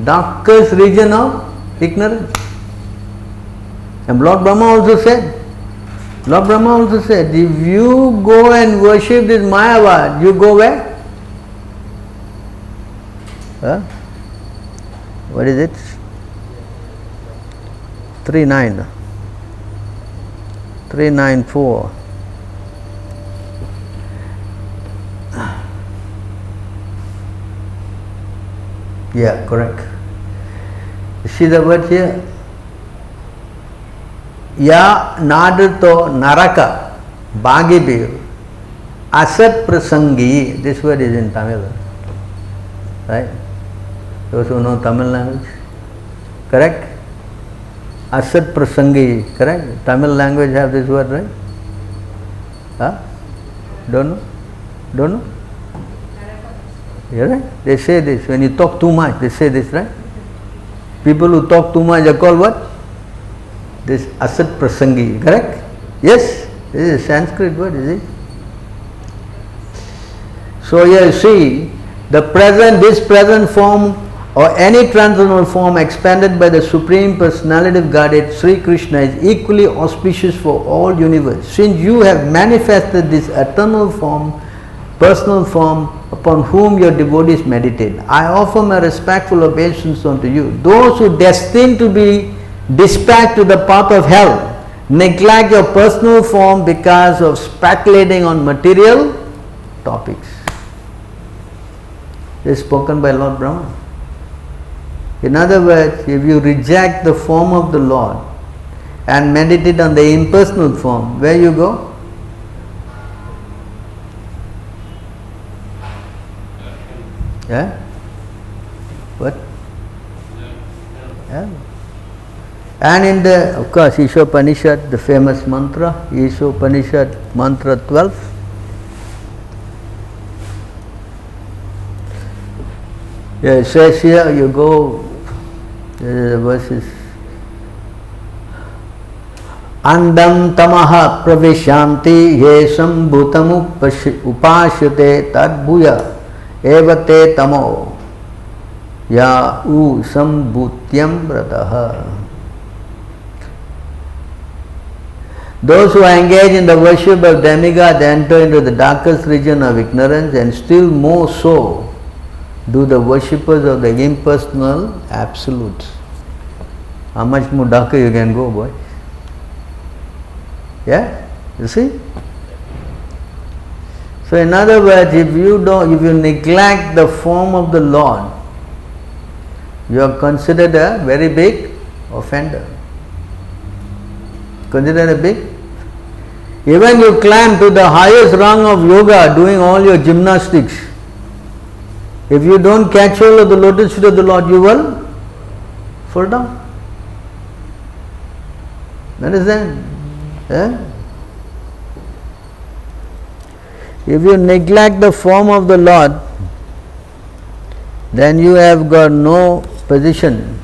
Darkest region of ignorance. And Lord Brahma also said, if you go and worship this Mayavad, you go where? What is it? 394. Yeah, correct. You see the word here? Ya naduto naraka bhagibiyu asat prasangi. This word is in Tamil. Right? Those who know Tamil language. Correct? Asat prasangi. Correct? Tamil language have this word, right? Huh? Don't know? Yeah, right? They say this. When you talk too much, they say this, right? People who talk too much are called what? This asat prasangi, correct? Yes, this is a Sanskrit word, is it? So here you see, this present form or any transcendental form expanded by the Supreme Personality of Godhead, Sri Krishna, is equally auspicious for all universe. Since you have manifested this eternal form, personal form, upon whom your devotees meditate, I offer my respectful obeisance unto you. Those who destined to be dispatched to the path of hell neglect your personal form because of speculating on material topics. This is spoken by Lord Brahma. In other words, if you reject the form of the Lord and meditate on the impersonal form, where you go? Yeah? What? Yeah. And in the, of course, Ishopanishad, the famous mantra, Ishopanishad mantra 12. Yeah, it says here, you go, the verses. Andam tamaha pravishanti yesam bhutamu upashyate tad bhuya evate tamo ya u sambhutyam brataha. Those who engage in the worship of demigods enter into the darkest region of ignorance, and still more so do the worshippers of the impersonal absolute. How much more darker you can go, boy? Yeah? You see? So in other words, if you neglect the form of the Lord, you are considered a very big offender. Considered a big? Even you climb to the highest rung of yoga, doing all your gymnastics, if you don't catch hold of the lotus feet of the Lord, you will fall down. Understand? Yeah? If you neglect the form of the Lord, then you have got no position.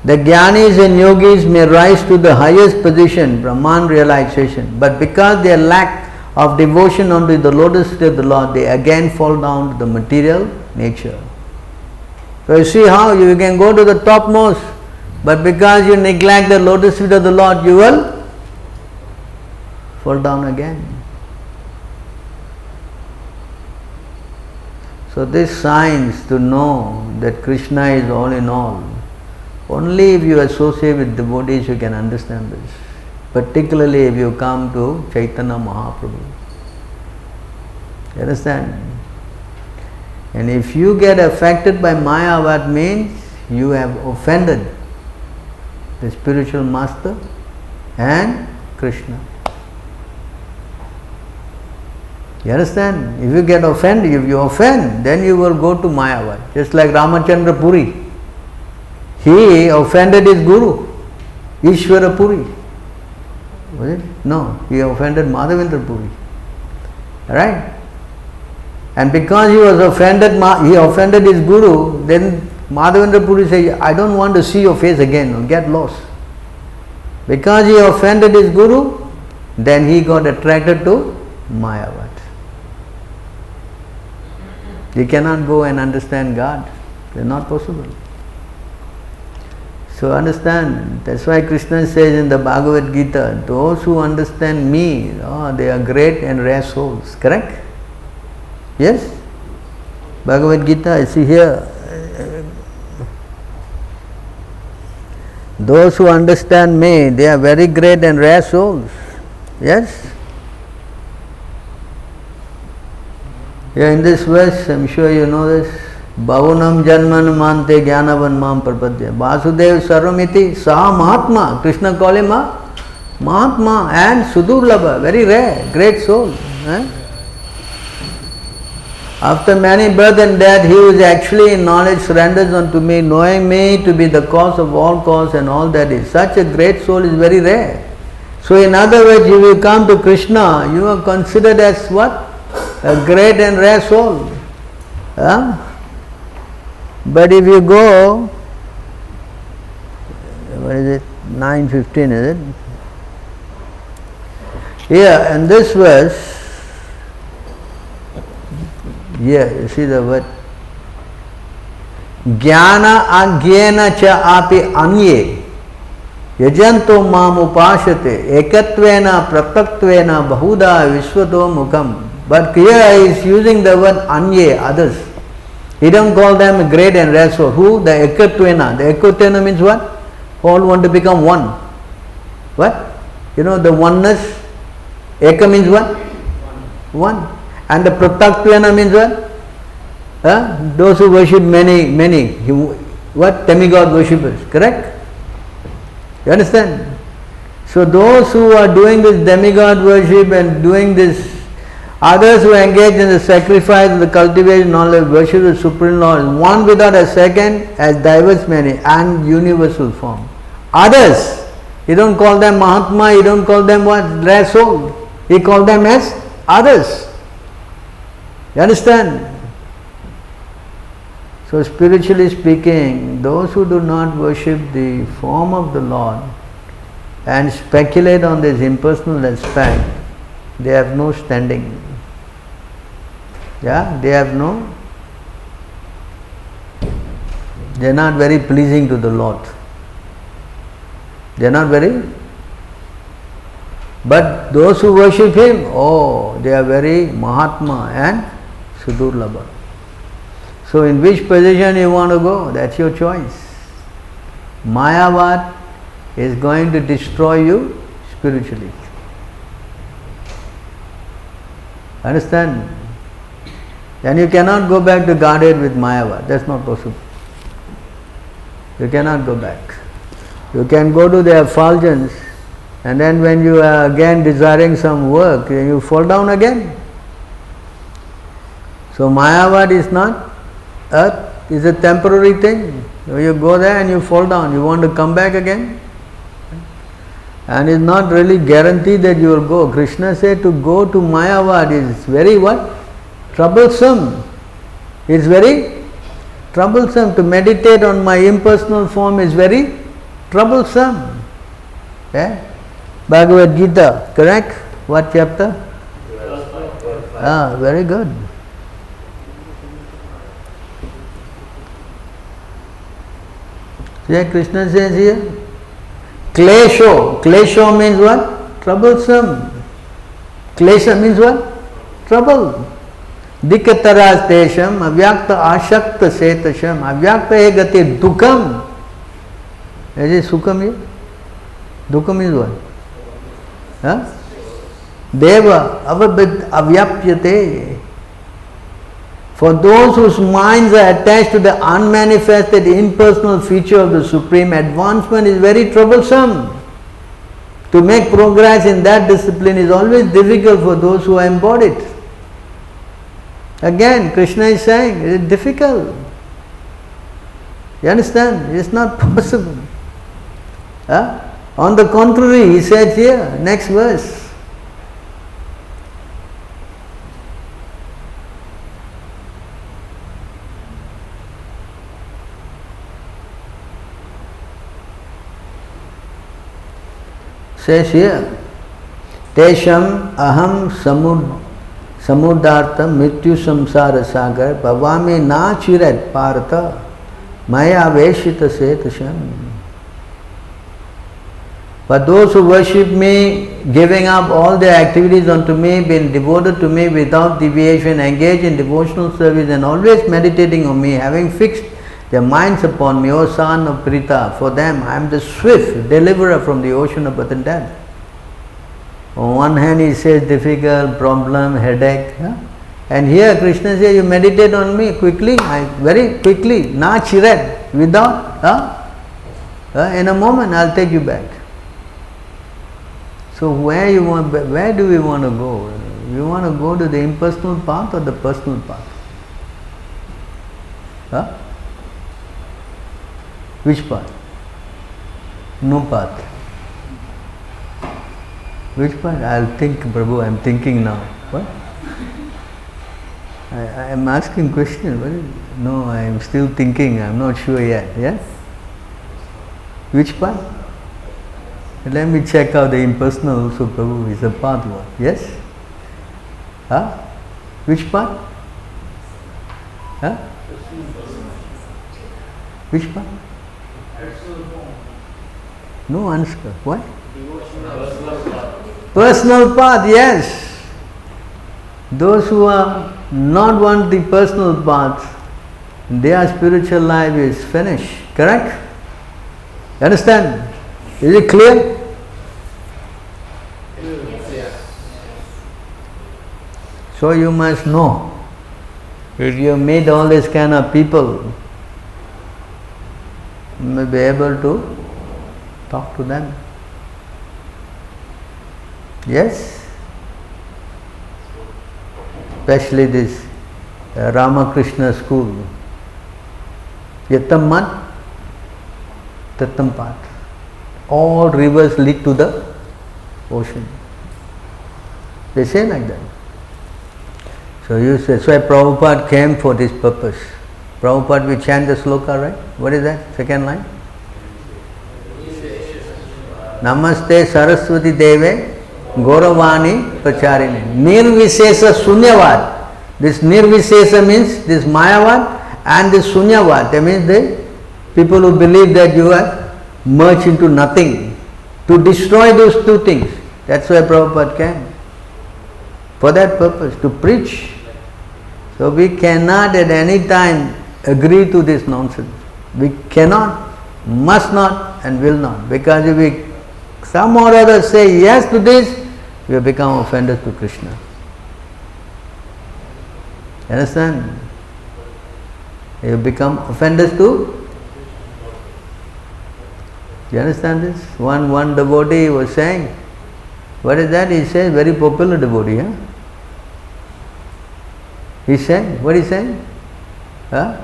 The Jnanis and Yogis may rise to the highest position, Brahman realization, but because they lack of devotion unto the lotus feet of the Lord, they again fall down to the material nature. So you see how you can go to the topmost, but because you neglect the lotus feet of the Lord, you will fall down again. So this science to know that Krishna is all in all, only if you associate with devotees you can understand this. Particularly if you come to Chaitanya Mahaprabhu. You understand? And if you get affected by Maya, what means you have offended the spiritual master and Krishna. You understand? If you get offended, if you offend, then you will go to Mayavad. Just like Ramachandra Puri. He offended his guru, Ishvara Puri. Was it? No, he offended Madhavendra Puri. Right? And because he was offended, he offended his guru, then Madhavendra Puri said, I don't want to see your face again, get lost. Because he offended his guru, then he got attracted to Mayavad. You cannot go and understand God. It's not possible. So understand, that's why Krishna says in the Bhagavad Gita, those who understand me, they are great and rare souls. Correct? Yes? Bhagavad Gita, I see here. Those who understand me, they are very great and rare souls. Yes? Yeah, in this verse, I'm sure you know this. Bhavunam janman mante jnanavan mam prapadya. Vasudev sarvamiti saha Mahatma. Krishna called him a Mahatma and Sudurlabha, very rare, great soul. After many birth and death, he who is actually in knowledge surrenders unto me, knowing me to be the cause of all cause and all that is. Such a great soul is very rare. So in other words, if you come to Krishna, you are considered as what? A great and rare soul. Huh? But if you go, what is it? 9:15 is it? Here in this verse, here you see the word Jnana agyena cha api anye yajanto mam upashate ekatvena pratatvena bahuda vishwato mukham. But here he is using the word anye, others. He don't call them great and rare soul. Who? The ekatvena. The ekatvena means what? All want to become one. What? You know the oneness. Eka means what? One. And the pratatvena means what? Those who worship many. What? Demigod worshippers. Correct? You understand? So those who are doing this demigod worship and doing this, others who engage in the sacrifice and the cultivation knowledge, worship the Supreme Lord, one without a second, as diverse many and universal form. Others, you don't call them Mahatma, you don't call them what? Rare soul. You call them as others. You understand? So spiritually speaking, those who do not worship the form of the Lord and speculate on this impersonal aspect, they have no standing. Yeah, they are not very pleasing to the Lord. They are not very. But those who worship Him, oh, they are very Mahatma and Sudurlabha. So in which position you want to go, that's your choice. Mayavad is going to destroy you spiritually. Understand? Then you cannot go back to Godhead with Mayavad. That's not possible. You cannot go back. You can go to the effulgence, and then when you are again desiring some work, you fall down again. So Mayavad is not earth, is a temporary thing. You go there and you fall down. You want to come back again? And it's not really guaranteed that you will go. Krishna said to go to Mayavad is very what? Troublesome. It's very troublesome. To meditate on my impersonal form is very troublesome. Yeah? Bhagavad Gita, correct? What chapter? Very good. See, Krishna says here, Klesho. Klesho means what? Troublesome. Klesha means what? Trouble. Dikataras tesham avyakta ashakta setasham avyakta egate dukam. Is it sukam here? Dukam is what? Huh? Deva avabhid avyapyate. For those whose minds are attached to the unmanifested impersonal feature of the Supreme, advancement is very troublesome. To make progress in that discipline is always difficult for those who are embodied. Again, Krishna is saying, it is difficult. You understand? It is not possible. Huh? On the contrary, he said here, next verse. Says here, Tesham aham samudarta mrityu samsara sagar bhavami na chirat parata maya veshita setasham. But those who worship me, giving up all their activities unto me, being devoted to me without deviation, engaged in devotional service and always meditating on me, having fixed their minds upon me, O son of Prita, for them I am the swift deliverer from the ocean of birth and death. On one hand he says difficult, problem, headache. Huh? And here Krishna says, you meditate on me quickly, very quickly, na chirat, without, in a moment I'll take you back. So where do we want to go? You want to go to the impersonal path or the personal path? Huh? Which path? No path. Which path? I'll think, Prabhu, I'm thinking now. What? I am asking question. What is, no, I am still thinking. I'm not sure yet. Yes? Which path? Let me check out the impersonal also, Prabhu. Is a path one. Yes? Huh? Which path? Huh? Which path? No answer. What? Personal path, yes. Those who are not want the personal path, their spiritual life is finished. Correct? You understand? Is it clear? So you must know. If you meet all these kind of people, you may be able to talk to them. Yes? Especially this Ramakrishna school. Yatam mat, tatam pat. All rivers lead to the ocean. They say like that. So you say, so Prabhupada came for this purpose. Prabhupada, we chant the sloka, right? What is that? Second line? Namaste Saraswati Deve Gauravani Pracharini. Nirvishesa Sunyavad. This Nirvishesa means this Mayavad, and this Sunyavad. That means the people who believe that you are merged into nothing. To destroy those two things. That's why Prabhupada came. For that purpose, to preach. So we cannot at any time agree to this nonsense. We cannot, must not, and will not. Because if we some or other say yes to this, we have become offenders to Krishna. You understand? You have become offenders to. You understand this? One devotee was saying, what is that? He says, very popular devotee. Huh? He said, what is he saying? Huh?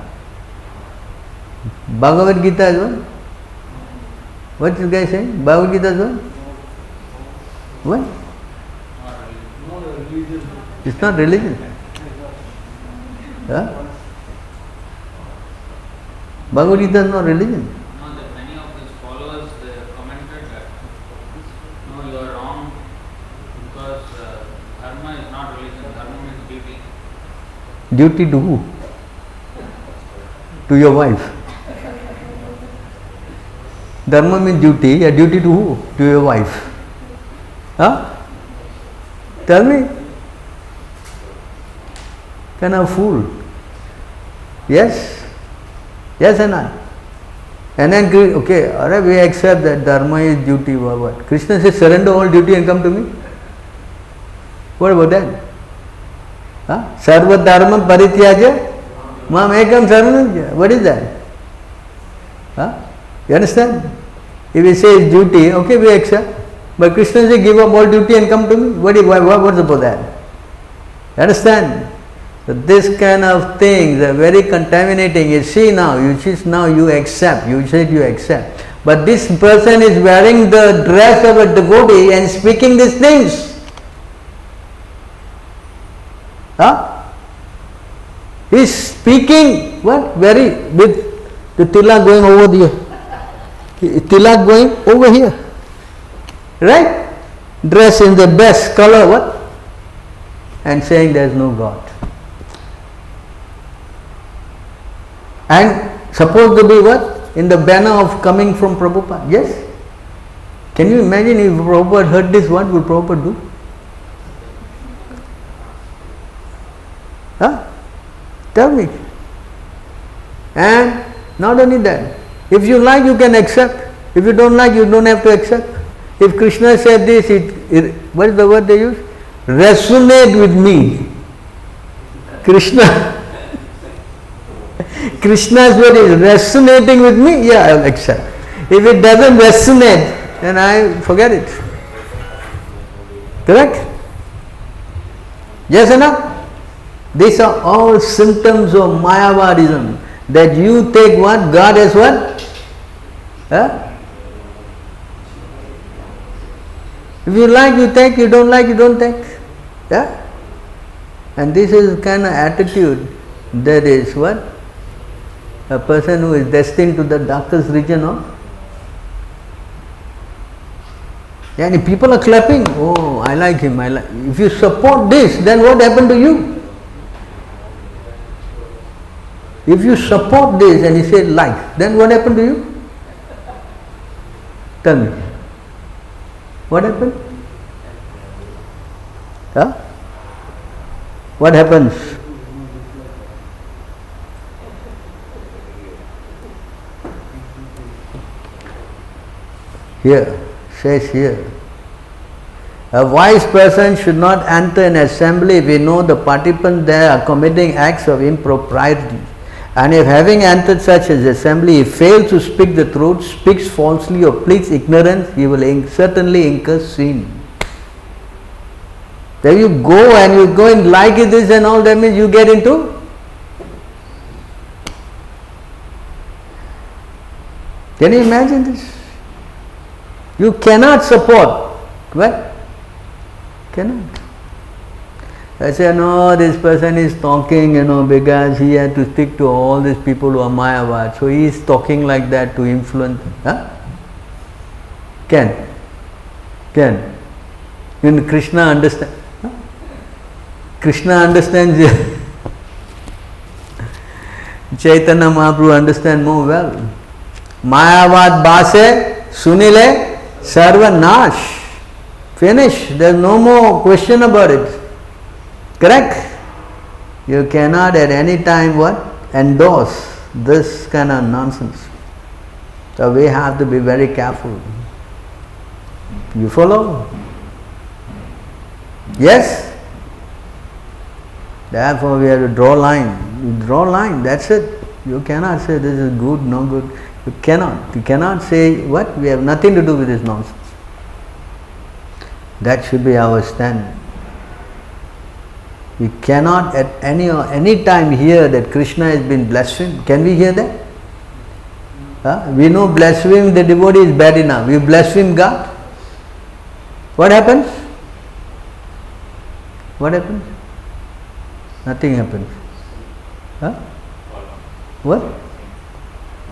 Bhagavad Gita is what? What is this guy saying? Bhagavad Gita is what? What? It's not religion. Huh? Bhagavad Gita is not religion. No, that many of his followers they commented that no, you are wrong because dharma is not religion, dharma means duty. Duty to who? To your wife. Dharma means duty. A duty to who? To your wife. Huh? Tell me. Kind of fool. Yes? Yes or not? And then, okay, alright, we accept that dharma is duty or what? Krishna says, surrender all duty and come to me. What about that? Huh? Sarva dharma parityaja mam ekam saranam. What is that? Huh? You understand? If we say it's duty, okay, we accept. But Krishna says, give up all duty and come to me. What's about that? You understand? So this kind of things are very contaminating. You see now, you accept. You said you accept. But this person is wearing the dress of a devotee and speaking these things. Huh? He is speaking what? Very with the tilak going over here. Tilak going over here. Right? Dress in the best color, what? And saying there is no God. And supposed to be what? In the banner of coming from Prabhupada. Yes? Can you imagine if Prabhupada heard this, what would Prabhupada do? Huh? Tell me. And not only that, if you like, you can accept. If you don't like, you don't have to accept. If Krishna said this, what is the word they use? Resonate with me. Krishna's word is resonating with me, yeah, I will accept. If it doesn't resonate, then I forget it. Correct? Yes or no? These are all symptoms of Mayavadism. that you take what? God as what? Huh? If you like, you take. You don't like, you don't take. Yeah? And this is kind of attitude that is what? A person who is destined to the darkest region of. Yeah, and if people are clapping, oh, I like him, I like. If you support this, then what happened to you? If you support this and he said like, then what happened to you? Tell me. What happened? Huh? What happens? Here, says here. A wise person should not enter an assembly if he knows the participants there are committing acts of impropriety. And if having entered such an assembly, he fails to speak the truth, speaks falsely or pleads ignorance, he will certainly incur sin. Then you go and you go and like this and all, that means you get into. Can you imagine this? You cannot support. What? Cannot. I say, no, this person is talking, because he had to stick to all these people who are Mayavad. So he is talking like that to influence. Huh? Can. When Krishna understands. Huh? Krishna understands. Chaitanya Mahaprabhu understands more well. Mayavad base sunile sarva nash. Finish. There is no more question about it. Correct? You cannot at any time what? Endorse this kind of nonsense. So we have to be very careful. You follow? Yes? Therefore we have to draw line. You draw line, that's it. You cannot say this is good, no good. You cannot. You cannot say what? We have nothing to do with this nonsense. That should be our stand. We cannot at any time hear that Krishna has been blasphemed. Can we hear that? We know blaspheming the devotee is bad enough. We blaspheme God. What happens? What happens? Nothing happens. What?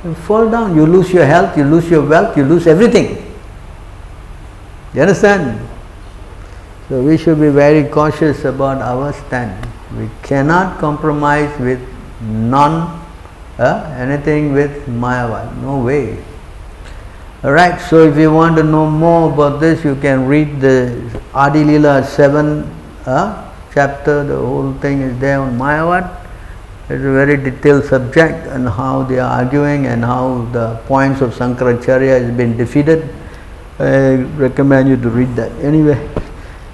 You fall down. You lose your health, you lose your wealth, you lose everything. You understand? So we should be very cautious about our stand. We cannot compromise with anything with Mayavad. No way. Alright, so if you want to know more about this, you can read the Adi Leela 7 chapter. The whole thing is there on Mayavad. It's a very detailed subject and how they are arguing and how the points of Sankaracharya has been defeated. I recommend you to read that. Anyway.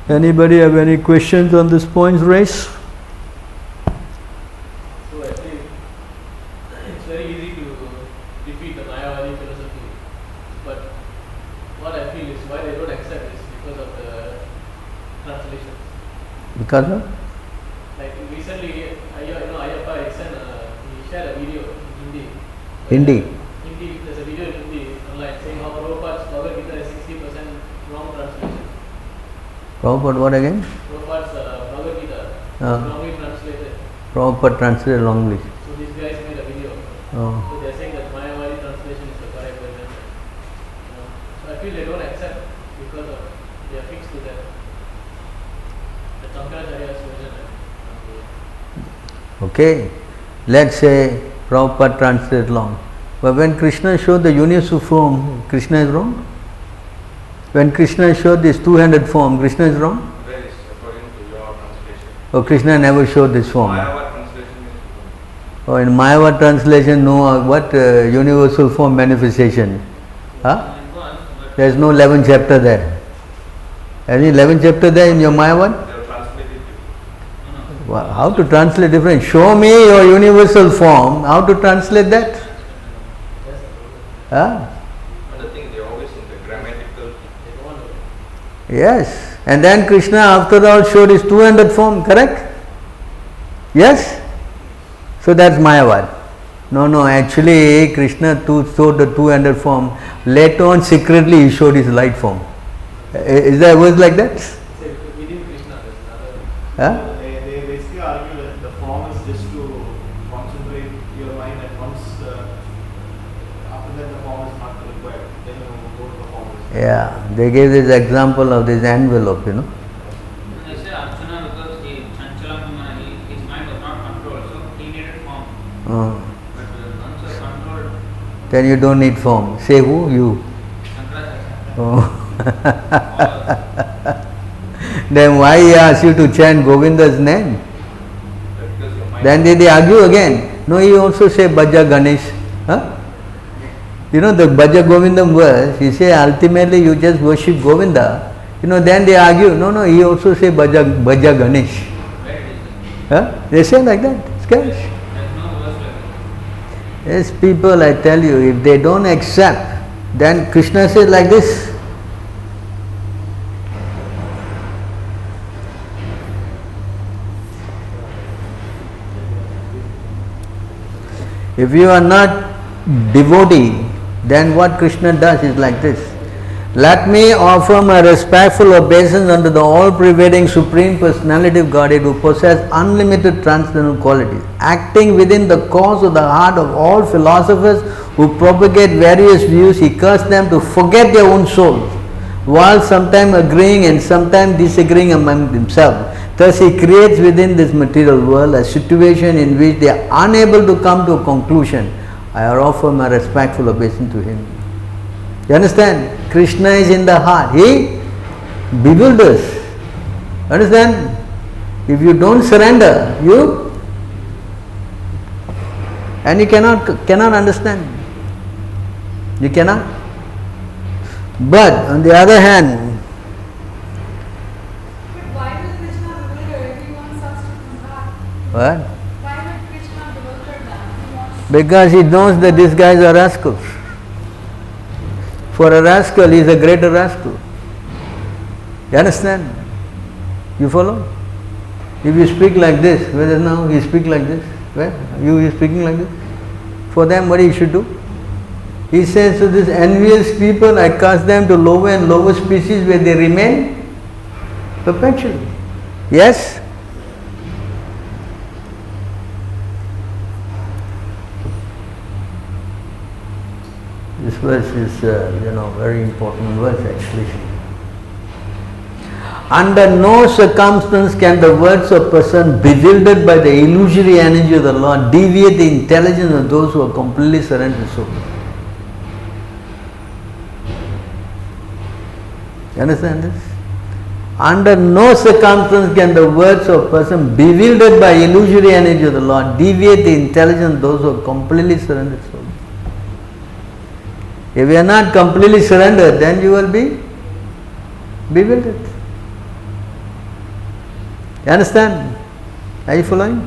Anybody have any questions on this points raised? So I think it's very easy to defeat the Mayavadi philosophy, but what I feel is why they don't accept this because of the translation. Because of? Like recently, Ayappa he shared a video in Hindi. Hindi, there's a video in Hindi online saying how Prabhupada's Bhagavad Gita is 60% wrong translation. Prabhupada what again? Prabhupada's Bhagavad Gita wrongly translated. Prabhupada translated wrongly. So these guys made a video. Oh. So they're saying that Mayavadi translation is the correct version. So I feel they don't accept because of they are fixed to that. The Sankaracharya's version. Okay. Let's say Prabhupada translated wrong. But when Krishna showed the universal form, Krishna is wrong? When Krishna showed this 200 form, Krishna is wrong? Where is according to your translation? Oh, Krishna never showed this form. Mayavad translation is Oh, in Mayavad translation, no universal form manifestation. There is no 11th chapter there. Any 11th chapter there in your Mayavad? they have translated it. Well, how to translate different? Show me your universal form. How to translate that? Another thing, they always in the grammatical. Yes. And then Krishna after all showed his 200 form, correct? Yes? So that's Mayavad. No, actually Krishna showed the two-handed form. Later on, secretly he showed his light form. Is there a verse like that? Within Krishna, there's another. Huh? They basically argue that the form is just to concentrate your mind at once. After that, the form is not required. Then you go to the form. Yeah, they gave this example of this envelope, you know. They say Arjuna because his mind was not controlled, so he needed form. Uh, But once you are controlled, then you don't need form. Say who? You. Shankaracharya. Oh. Then why he asked you to chant Govinda's name? Because your mind. Then they argue again. No, he also say Bhaja Ganesh. Huh? You know the Bhaja Govindam verse, he say ultimately you just worship Govinda. You know, then they argue, no, he also say Bhaja Ganesh. Where it is? Huh? They say like that. It's There is no verse like that. Yes, people, I tell you, if they don't accept, then Krishna says like this. If you are not devotee, then what Krishna does is like this. Let me offer my respectful obeisance unto the all-pervading Supreme Personality of Godhead who possess unlimited transcendental qualities, acting within the cause of the heart of all philosophers who propagate various views. He cursed them to forget their own souls, while sometimes agreeing and sometimes disagreeing among themselves. Thus he creates within this material world a situation in which they are unable to come to a conclusion. I offer my respectful obeisance to him. You understand? Krishna is in the heart. He bewilders. Understand? If you don't surrender, you cannot understand. You cannot. But on the other hand, But why will Krishna bewilder everyone substitute heart? what? Why would Krishna bewilder them? He wants Because he knows that these guys are rascals. For a rascal, he is a greater rascal. You understand? You follow? If you speak like this, whether now you speak like this, where you speaking like this, for them what he should do? He says to these envious people, I cast them to lower and lower species where they remain perpetually. Yes? This verse is, very important verse actually. Under no circumstance can the words of a person bewildered by the illusory energy of the Lord deviate the intelligence of those who are completely surrendered to soul. You understand this? Under no circumstance can the words of a person bewildered by illusory energy of the Lord deviate the intelligence of those who are completely surrendered to soul. If you are not completely surrendered, then you will be bewildered. You understand? Are you following?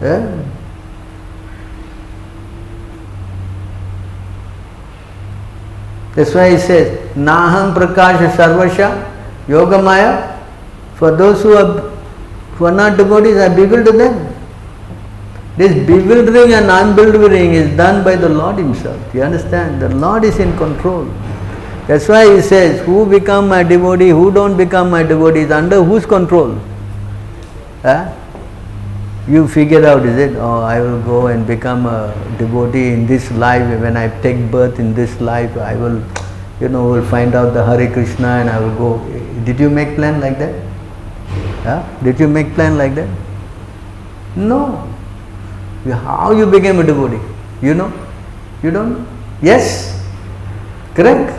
Yeah. That's why he says, Naham Prakasha Sarvasha Yogamaya. For those who are not devotees, I bewilder them. This bewildering and unbewildering is done by the Lord Himself. You understand? The Lord is in control. That's why He says, who become my devotee, who don't become my devotee, is under whose control? You figure out, is it? Oh, I will go and become a devotee in this life. When I take birth in this life, I will, will find out the Hare Krishna and I will go. Did you make plan like that? Did you make plan like that? No. How you became a devotee? You know? You don't know? Yes? Correct?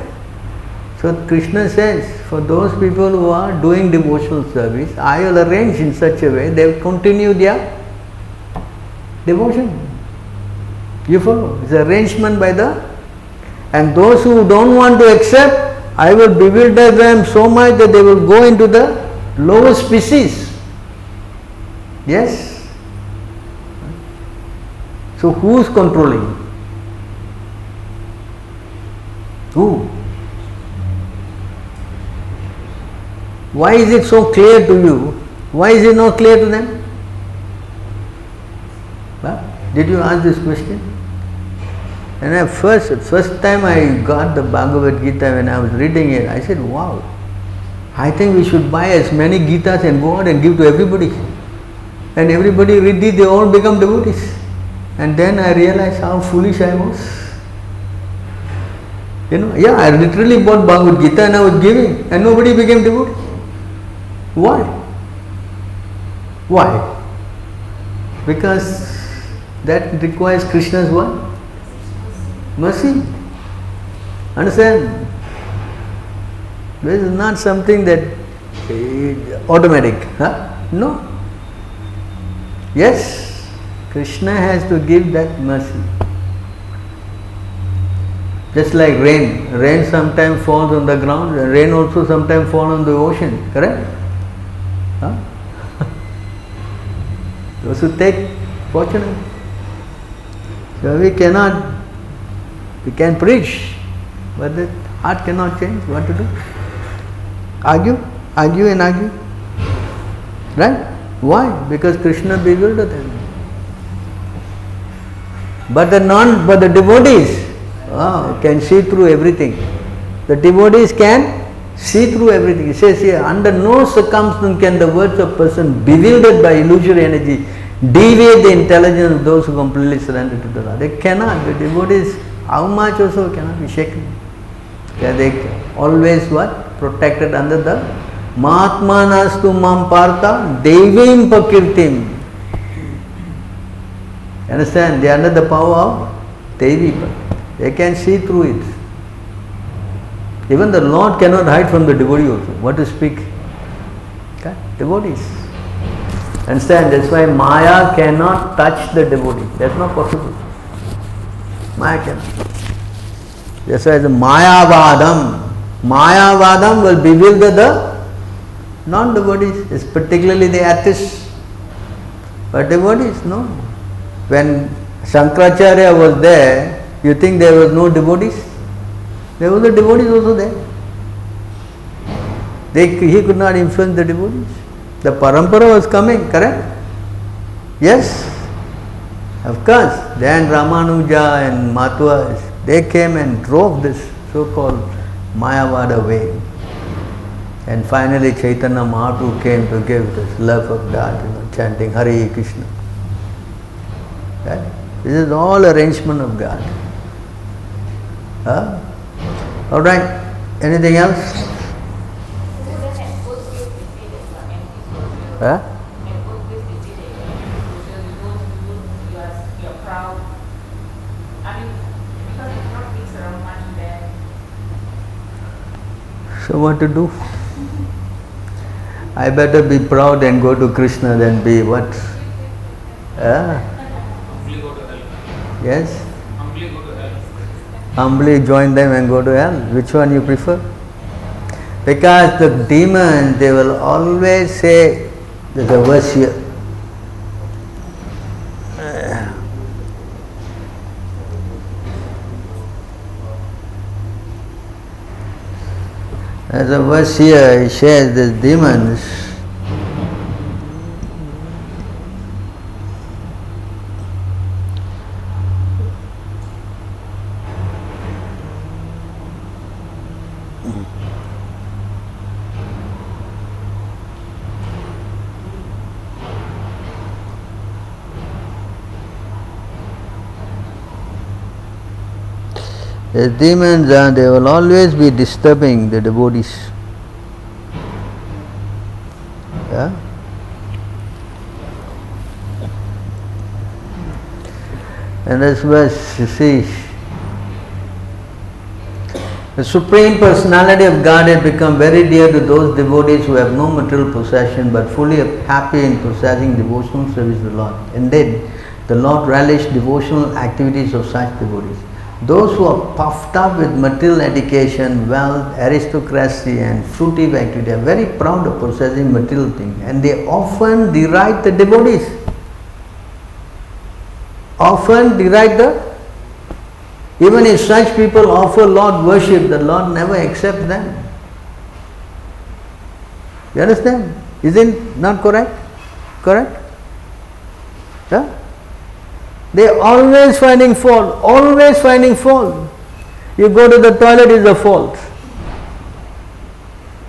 So Krishna says, for those people who are doing devotional service, I will arrange in such a way they will continue their devotion. You follow? It's arrangement by the... And those who don't want to accept, I will bewilder them so much that they will go into the lower species. Yes? So who's controlling? Who? Why is it so clear to you? Why is it not clear to them? Did you ask this question? And first time I got the Bhagavad Gita, when I was reading it, I said, wow, I think we should buy as many Gitas and go out and give to everybody. And everybody read it, they all become devotees. And then I realized how foolish I was. I literally bought Bhagavad Gita and I was giving, and nobody became devotee. Why? Why? Because that requires Krishna's what? Mercy. Understand? This is not something that is automatic. No. Yes, Krishna has to give that mercy. Just like rain. Rain sometimes falls on the ground, rain also sometimes falls on the ocean. Correct? Those who take, fortunate. So we can preach, but the heart cannot change. What to do? Argue and argue. Right? Why? Because Krishna bewildered them. But the devotees can see through everything. The devotees can see through everything. It says here, under no circumstance can the words of person bewildered by illusory energy deviate the intelligence of those who completely surrender to the Lord. They cannot. The devotees, how much also cannot be shaken. They always what? Protected under the Mahatmanastu mam partha devim pakirtim. Understand? They are under the power of Devi. They can see through it. Even the Lord cannot hide from the devotee also. What to speak? Okay? Devotees. Understand? That's why Maya cannot touch the devotee. That's not possible. Maya cannot. That's why the Mayavadam will bewilder the non-devotees, it's particularly the atheists. But devotees, no. When Shankaracharya was there, you think there was no devotees? There were the devotees also there. He could not influence the devotees. The parampara was coming, correct? Yes, of course. Then Ramanuja and Matwas, they came and drove this so-called Mayavada way. And finally Chaitanya Mahaprabhu came to give this love of God, chanting Hare Krishna. Right? This is all arrangement of God. Alright, anything else? So what to do? I better be proud and go to Krishna than be what? Humbly go to hell. Yes? Humbly go to hell. Humbly join them and go to hell. Which one you prefer? Because the demons, they will always say, there's a verse here. There's a verse here, it says the demons, the demons they will always be disturbing the devotees. Yeah? And this verse, you see, the Supreme Personality of God has become very dear to those devotees who have no material possession but fully happy in possessing devotional service to the Lord. Indeed, the Lord relished devotional activities of such devotees. Those who are puffed up with material education, wealth, aristocracy and fruitive activity are very proud of possessing material things, and they often deride the devotees. Even if such people offer Lord worship, the Lord never accepts them. You understand? Isn't not correct? Correct? Yeah? They are always finding fault, always finding fault. You go to the toilet, is a fault.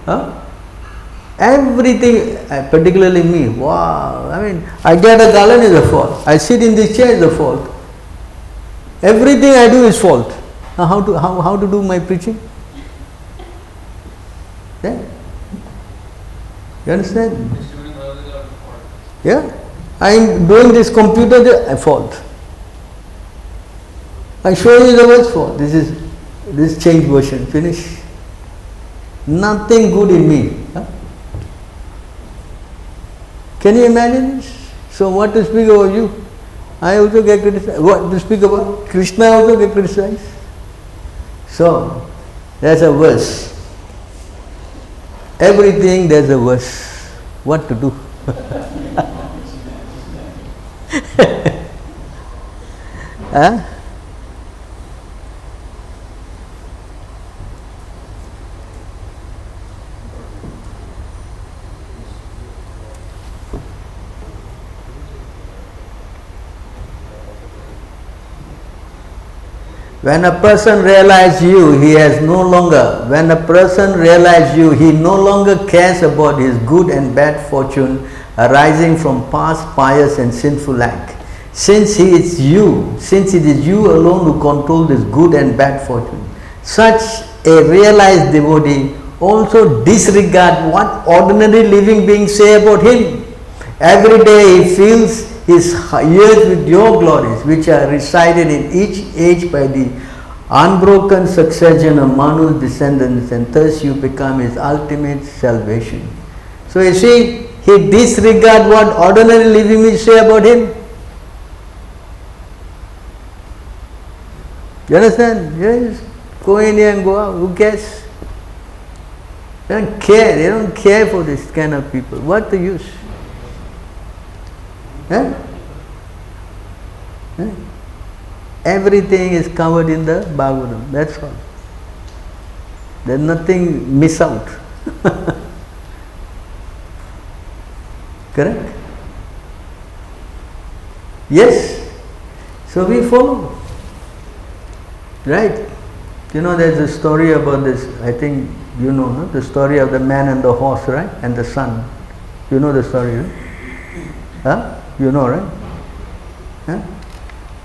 Huh? Everything, particularly me, wow, I mean, I get a garland is a fault. I sit in this chair is a fault. Everything I do is fault. Now how to do my preaching? Yeah? You understand? Distributing others are the fault. Yeah? I am doing this computer, a fault. I show you the words fault. This change version, finish. Nothing good in me. Huh? Can you imagine this? So what to speak about you? I also get criticized. What to speak about? Krishna also get criticized. So, there's a verse. Everything there's a verse. What to do? Huh? When a person realizes you, he has no longer, when a person realizes you, he no longer cares about his good and bad fortune arising from past pious and sinful act. Since it is you alone who control this good and bad fortune, such a realized devotee also disregards what ordinary living beings say about him. Every day he fills his ears with your glories, which are recited in each age by the unbroken succession of Manu's descendants, and thus you become his ultimate salvation. So you see, he disregards what ordinary living beings say about him. You understand? Yes. Go in here and go out. Who cares? They don't care. They don't care for this kind of people. What's the use? Huh? Huh? Everything is covered in the Bhagavatam. That's all. There's nothing miss out. Correct? Yes. So we follow. Right? You know, there's a story about this. I think you know, no? The story of the man and the horse, right? And the sun. You know the story, right? Huh? You know, right? Huh?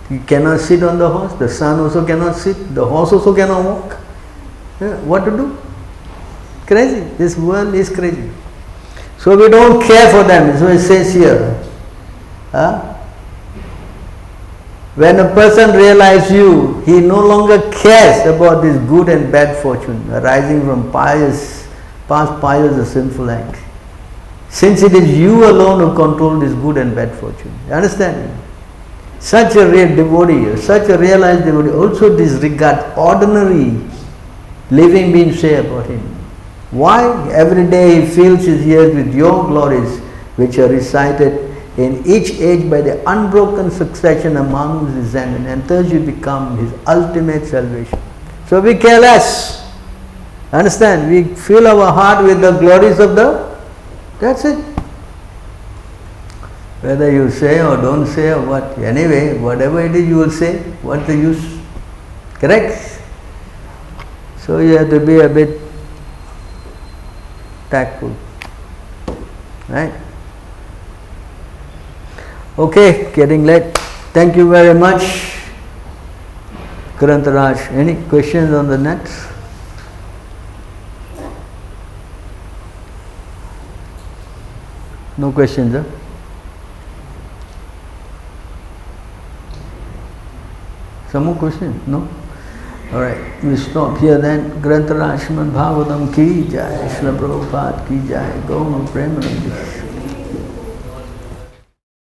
He cannot sit on the horse. The son also cannot sit. The horse also cannot walk. Yeah, what to do? Crazy. This world is crazy. So we don't care for them. So it says here. Huh? When a person realizes you, he no longer cares about this good and bad fortune arising from past pious or sinful act. Since it is you alone who control this good and bad fortune. You understand? Such a real devotee, such a realized devotee also disregards ordinary living beings say about him. Why? Every day he fills his ears with your glories, which are recited in each age by the unbroken succession among his descendants, and thus you become his ultimate salvation. So we care less. Understand? We fill our heart with the glories of the, that's it. Whether you say or don't say or what, anyway, whatever it is you will say, what's the use? Correct? So you have to be a bit tactful. Right? Okay, getting late. Thank you very much. Grantaraj, any questions on the net? No questions, huh? Some more questions? No? Alright, we stop here then. Grantaraj Srimad Bhagavatam ki jai, Srila Prabhupada ki jai, Gaura Premanandi.